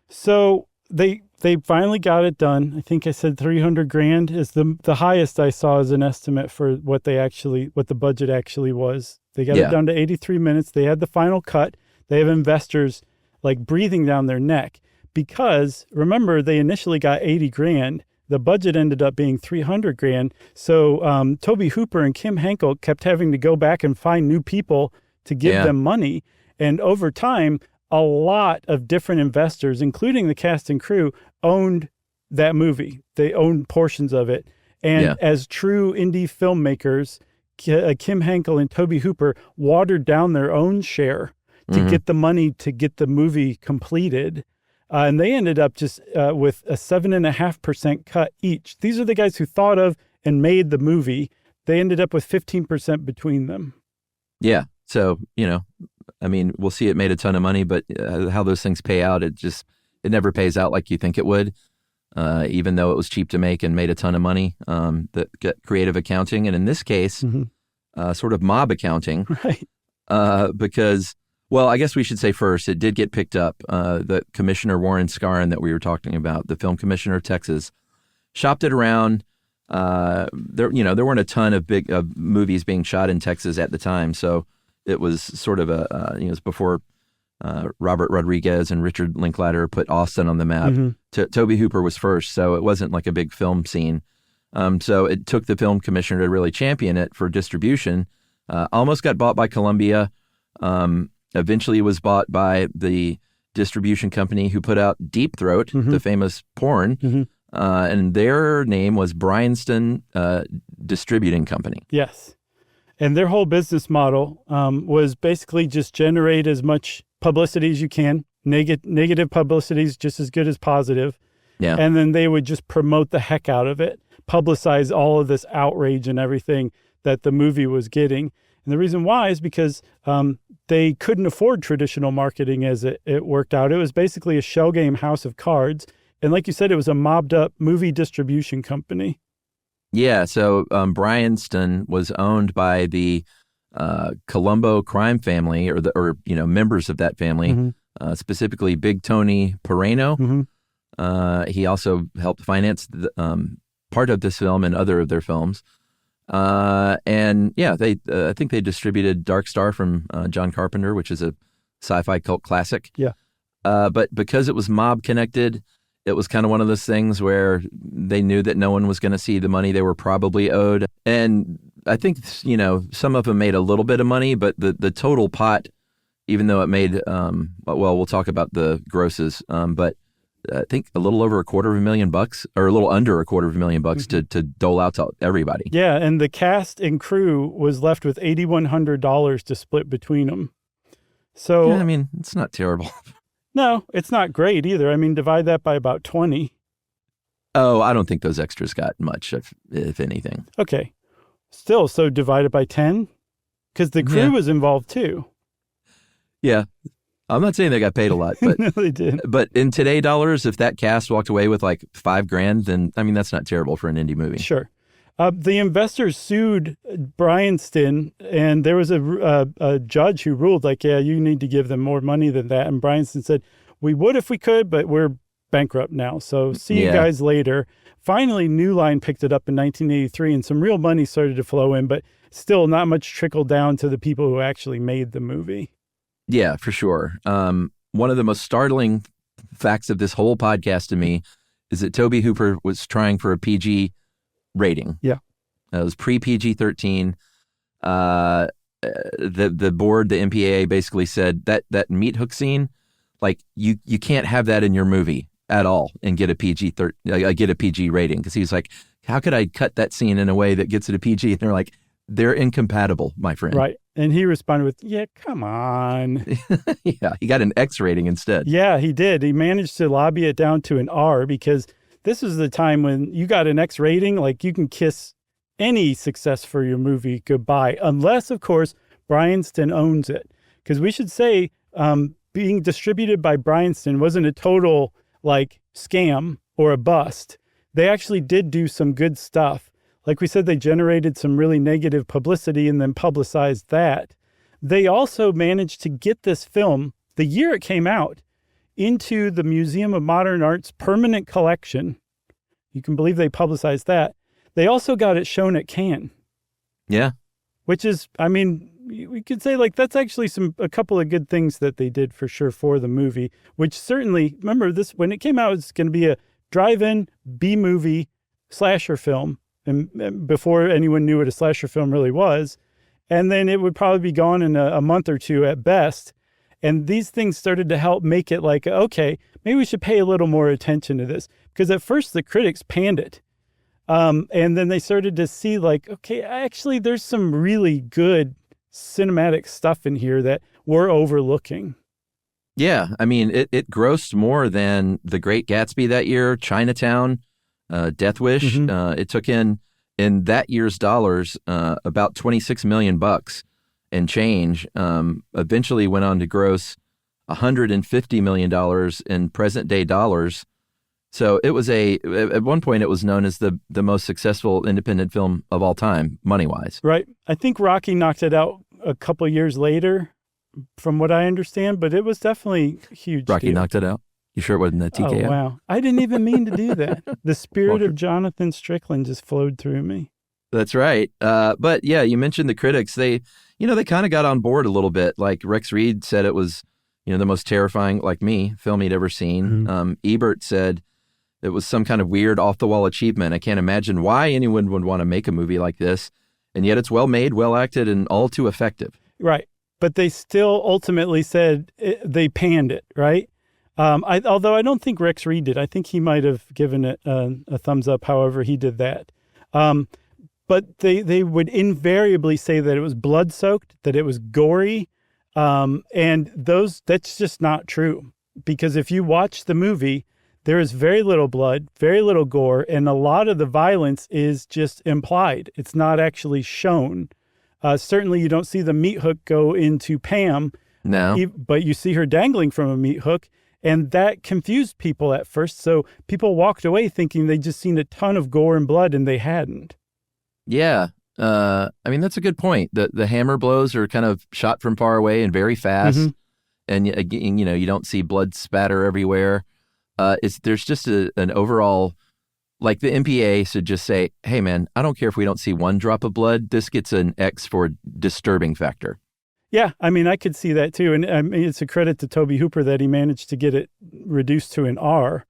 So they finally got it done. I think I said $300,000 is the highest I saw as an estimate for what the budget actually was. They got it down to 83 minutes. They had the final cut. They have investors like breathing down their neck because remember they initially got $80,000. The budget ended up being $300,000. So Tobe Hooper and Kim Henkel kept having to go back and find new people to give them money. And over time, a lot of different investors, including the cast and crew, owned that movie. They owned portions of it. And as true indie filmmakers, Kim Henkel and Tobe Hooper watered down their own share to get the money to get the movie completed. And they ended up just with a 7.5% cut each. These are the guys who thought of and made the movie. They ended up with 15% between them. Yeah. So, I mean, we'll see it made a ton of money, but how those things pay out, it never pays out like you think it would, even though it was cheap to make and made a ton of money. That get creative accounting. And in this case, sort of mob accounting. Right. Because... Well, I guess we should say first, it did get picked up. The Commissioner Warren Scarron that we were talking about, the film commissioner of Texas, shopped it around. There weren't a ton of big movies being shot in Texas at the time, so it was sort of it was before Robert Rodriguez and Richard Linklater put Austin on the map. Tobe Hooper was first, so it wasn't like a big film scene. So it took the film commissioner to really champion it for distribution. Almost got bought by Columbia. Eventually was bought by the distribution company who put out Deep Throat, the famous porn, and their name was Bryanston Distributing Company. Yes. And their whole business model was basically just generate as much publicity as you can. Negative publicity is just as good as positive. Yeah. And then they would just promote the heck out of it, publicize all of this outrage and everything that the movie was getting. And the reason why is because they couldn't afford traditional marketing as it worked out. It was basically a shell game house of cards. And like you said, it was a mobbed up movie distribution company. Yeah. So Bryanston was owned by the Colombo crime family or members of that family, specifically Big Tony Perrano. He also helped finance part of this film and other of their films. I think they distributed Dark Star from John Carpenter, which is a sci-fi cult classic. Yeah. But because it was mob connected, it was kind of one of those things where they knew that no one was going to see the money they were probably owed. And I think, some of them made a little bit of money, but the total pot, even though it made, we'll talk about the grosses, but I think a little over $250,000 or a little under $250,000 to dole out to everybody. Yeah, and the cast and crew was left with $8,100 to split between them. So yeah, I mean, it's not terrible. No, it's not great either. I mean, divide that by about 20. Oh, I don't think those extras got much, if anything. Okay. Still, so divide it by 10? Because the crew was involved too. Yeah. I'm not saying they got paid a lot, but no, they did. But in today dollars, if that cast walked away with like $5,000, then I mean that's not terrible for an indie movie. Sure. The investors sued Bryanston, and there was a judge who ruled like, yeah, you need to give them more money than that. And Bryanston said, we would if we could, but we're bankrupt now. So see you guys later. Finally, New Line picked it up in 1983, and some real money started to flow in, but still not much trickled down to the people who actually made the movie. Yeah, for sure. One of the most startling facts of this whole podcast to me is that Tobe Hooper was trying for a PG rating. Yeah. It was pre-PG-13. The board, the MPAA, basically said that meat hook scene, like you can't have that in your movie at all and get a PG rating. Because he was like, how could I cut that scene in a way that gets it a PG? And they're like, they're incompatible, my friend. Right. And he responded with, yeah, come on. Yeah, he got an X rating instead. Yeah, he did. He managed to lobby it down to an R, because this was the time when you got an X rating, like you can kiss any success for your movie goodbye, unless, of course, Bryanston owns it. Because we should say being distributed by Bryanston wasn't a total like scam or a bust. They actually did do some good stuff. Like we said, they generated some really negative publicity and then publicized that. They also managed to get this film, the year it came out, into the Museum of Modern Art's permanent collection. You can believe they publicized that. They also got it shown at Cannes. Yeah. Which is, I mean, we could say like that's actually a couple of good things that they did for sure for the movie, which certainly, remember this, when it came out, it's going to be a drive-in B-movie slasher film. And before anyone knew what a slasher film really was. And then it would probably be gone in a month or two at best. And these things started to help make it like, okay, maybe we should pay a little more attention to this. Because at first the critics panned it. And then they started to see like, okay, actually there's some really good cinematic stuff in here that we're overlooking. Yeah, I mean, it grossed more than The Great Gatsby that year, Chinatown, Death Wish. Mm-hmm. It took in that year's dollars about $26 million and change. Eventually went on to gross $150 million in present day dollars. So it was at one point it was known as the most successful independent film of all time, money wise. Right. I think Rocky knocked it out a couple years later, from what I understand, but it was definitely a huge. Rocky deal. knocked it out. You sure it wasn't a TKO? Oh, wow. I didn't even mean to do that. The spirit of Jonathan Strickland just flowed through me. That's right. But yeah, you mentioned the critics. They kind of got on board a little bit. Like Rex Reed said it was, the most terrifying, like me, film he'd ever seen. Mm-hmm. Ebert said it was some kind of weird off-the-wall achievement. I can't imagine why anyone would want to make a movie like this. And yet it's well made, well acted, and all too effective. Right. But they still ultimately said they panned it, right? Although I don't think Rex Reed did. I think he might have given it a thumbs up, however he did that. But they would invariably say that it was blood-soaked, that it was gory, and that's just not true. Because if you watch the movie, there is very little blood, very little gore, and a lot of the violence is just implied. It's not actually shown. Certainly you don't see the meat hook go into Pam, No. But you see her dangling from a meat hook. And that confused people at first. So people walked away thinking they'd just seen a ton of gore and blood, and they hadn't. Yeah. I mean, that's a good point. The hammer blows are kind of shot from far away and very fast. Mm-hmm. And again, you don't see blood spatter everywhere. There's just an overall, like the MPA should just say, hey man, I don't care if we don't see one drop of blood. This gets an X for disturbing factor. Yeah, I mean, I could see that too. And I mean, it's a credit to Tobe Hooper that he managed to get it reduced to an R.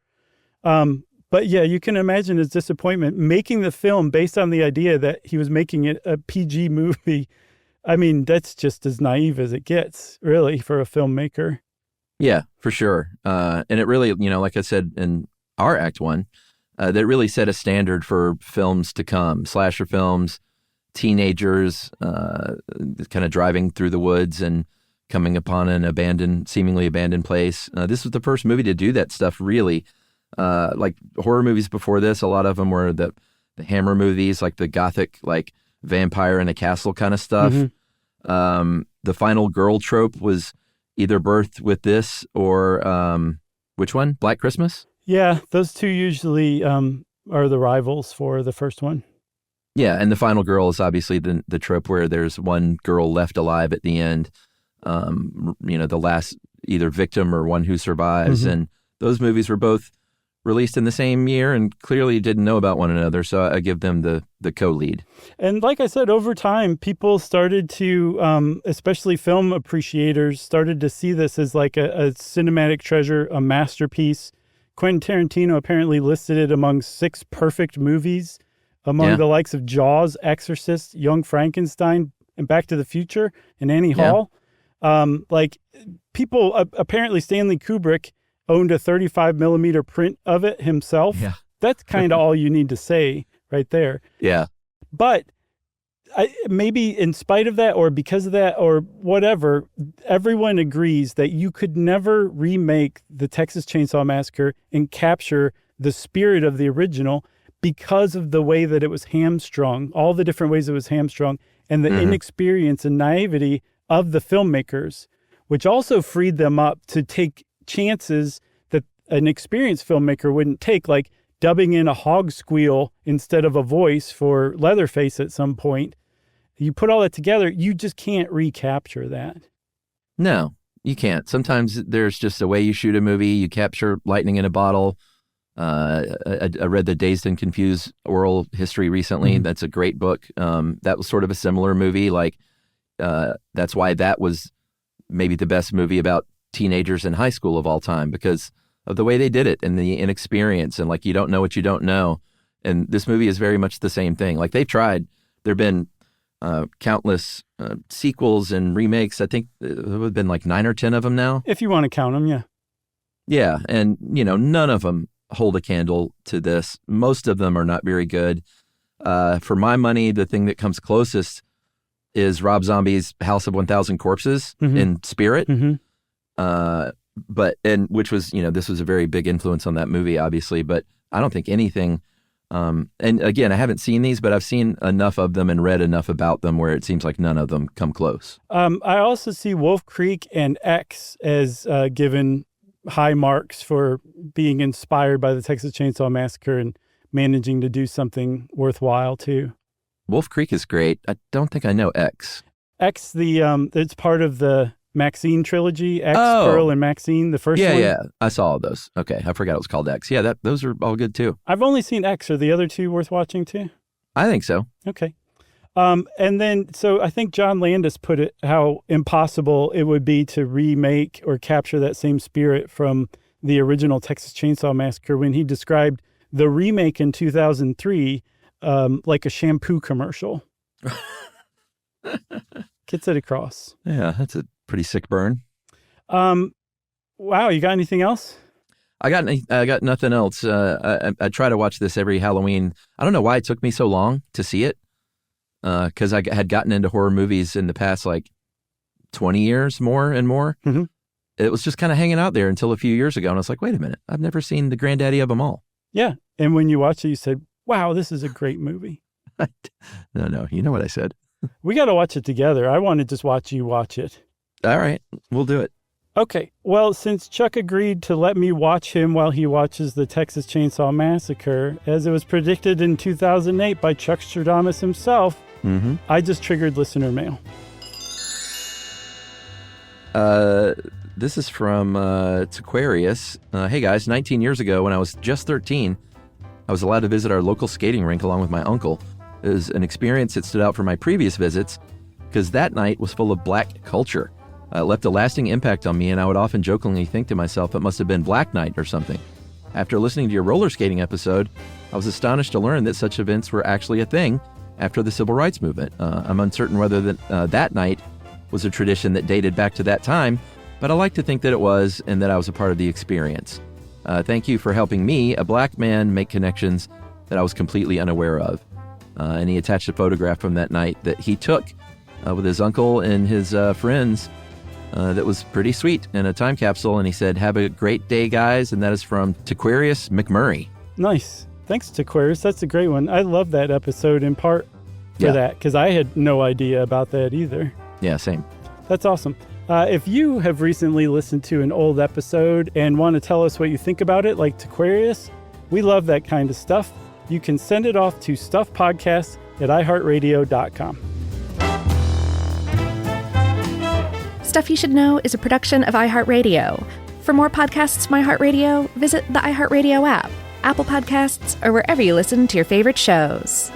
But yeah, you can imagine his disappointment making the film based on the idea that he was making it a PG movie. I mean, that's just as naive as it gets, really, for a filmmaker. Yeah, for sure. And it really, like I said in our Act One, that really set a standard for films to come, slasher films, teenagers kind of driving through the woods and coming upon an seemingly abandoned place. This was the first movie to do that stuff, really. Like horror movies before this, a lot of them were the Hammer movies, like the gothic, like vampire in a castle kind of stuff. Mm-hmm. The final girl trope was either birthed with this or which one? Black Christmas? Yeah, those two usually are the rivals for the first one. Yeah, and the final girl is obviously the trope where there's one girl left alive at the end, the last either victim or one who survives. Mm-hmm. And those movies were both released in the same year and clearly didn't know about one another, so I give them the co-lead. And like I said, over time, people started to, especially film appreciators, started to see this as like a cinematic treasure, a masterpiece. Quentin Tarantino apparently listed it among 6 perfect movies, among the likes of Jaws, Exorcist, Young Frankenstein, and Back to the Future, and Annie Hall. People, apparently Stanley Kubrick owned a 35 millimeter print of it himself. Yeah. That's kind of all you need to say right there. Yeah. But maybe in spite of that or because of that or whatever, everyone agrees that you could never remake the Texas Chainsaw Massacre and capture the spirit of the original because of the way that it was hamstrung, all the different ways it was hamstrung, and the inexperience and naivety of the filmmakers, which also freed them up to take chances that an experienced filmmaker wouldn't take, like dubbing in a hog squeal instead of a voice for Leatherface at some point. You put all that together, you just can't recapture that. No, you can't. Sometimes there's just a way you shoot a movie. You capture lightning in a bottle. I read the Dazed and Confused oral history recently. Mm-hmm. That's a great book. That was sort of a similar movie. That's why that was maybe the best movie about teenagers in high school of all time, because of the way they did it and the inexperience and you don't know what you don't know. And this movie is very much the same thing. They've tried. There've been countless sequels and remakes. I think there would have been 9 or 10 of them now. If you want to count them, yeah. Yeah, and none of them hold a candle to this. Most of them are not very good. For my money, the thing that comes closest is Rob Zombie's House of 1,000 Corpses in spirit. Mm-hmm. Which was, this was a very big influence on that movie, obviously, but I don't think anything, and again, I haven't seen these, but I've seen enough of them and read enough about them where it seems like none of them come close. I also see Wolf Creek and X as given high marks for being inspired by the Texas Chainsaw Massacre and managing to do something worthwhile too. Wolf Creek is great. I don't think I know X. X, it's part of the Maxine trilogy, X, Pearl, and Maxine, the first one. Yeah, I saw all those. Okay, I forgot it was called X. Yeah, those are all good too. I've only seen X. Are the other two worth watching too? I think so. Okay. And then, so I think John Landis put it how impossible it would be to remake or capture that same spirit from the original Texas Chainsaw Massacre when he described the remake in 2003 like a shampoo commercial. Gets it across. Yeah, that's a pretty sick burn. Wow, you got anything else? I got nothing else. I try to watch this every Halloween. I don't know why it took me so long to see it, because I had gotten into horror movies in the past 20 years more and more. Mm-hmm. It was just kind of hanging out there until a few years ago, and I was like, wait a minute, I've never seen the granddaddy of them all. Yeah, and when you watch it, you said, wow, this is a great movie. No, you know what I said. We got to watch it together. I want to just watch you watch it. All right, we'll do it. Okay, well, since Chuck agreed to let me watch him while he watches the Texas Chainsaw Massacre, as it was predicted in 2008 by Chuck Stradamus himself, I just triggered listener mail. This is from Aquarius. Hey guys, 19 years ago when I was just 13, I was allowed to visit our local skating rink along with my uncle. It was an experience that stood out from my previous visits because that night was full of black culture. It left a lasting impact on me, and I would often jokingly think to myself it must have been Black Night or something. After listening to your roller skating episode, I was astonished to learn that such events were actually a thing after the Civil Rights Movement. I'm uncertain whether that night was a tradition that dated back to that time, but I like to think that it was and that I was a part of the experience. Thank you for helping me, a black man, make connections that I was completely unaware of. And he attached a photograph from that night that he took with his uncle and his friends that was pretty sweet in a time capsule. And he said, have a great day, guys. And that is from Taquarius McMurray. Nice. Thanks, Taquarius. That's a great one. I love that episode in part for that, because I had no idea about that either. Yeah, same. That's awesome. If you have recently listened to an old episode and want to tell us what you think about it, like Taquarius, we love that kind of stuff. You can send it off to stuffpodcast at iHeartRadio.com. Stuff You Should Know is a production of iHeartRadio. For more podcasts from iHeartRadio, visit the iHeartRadio app, Apple Podcasts, or wherever you listen to your favorite shows.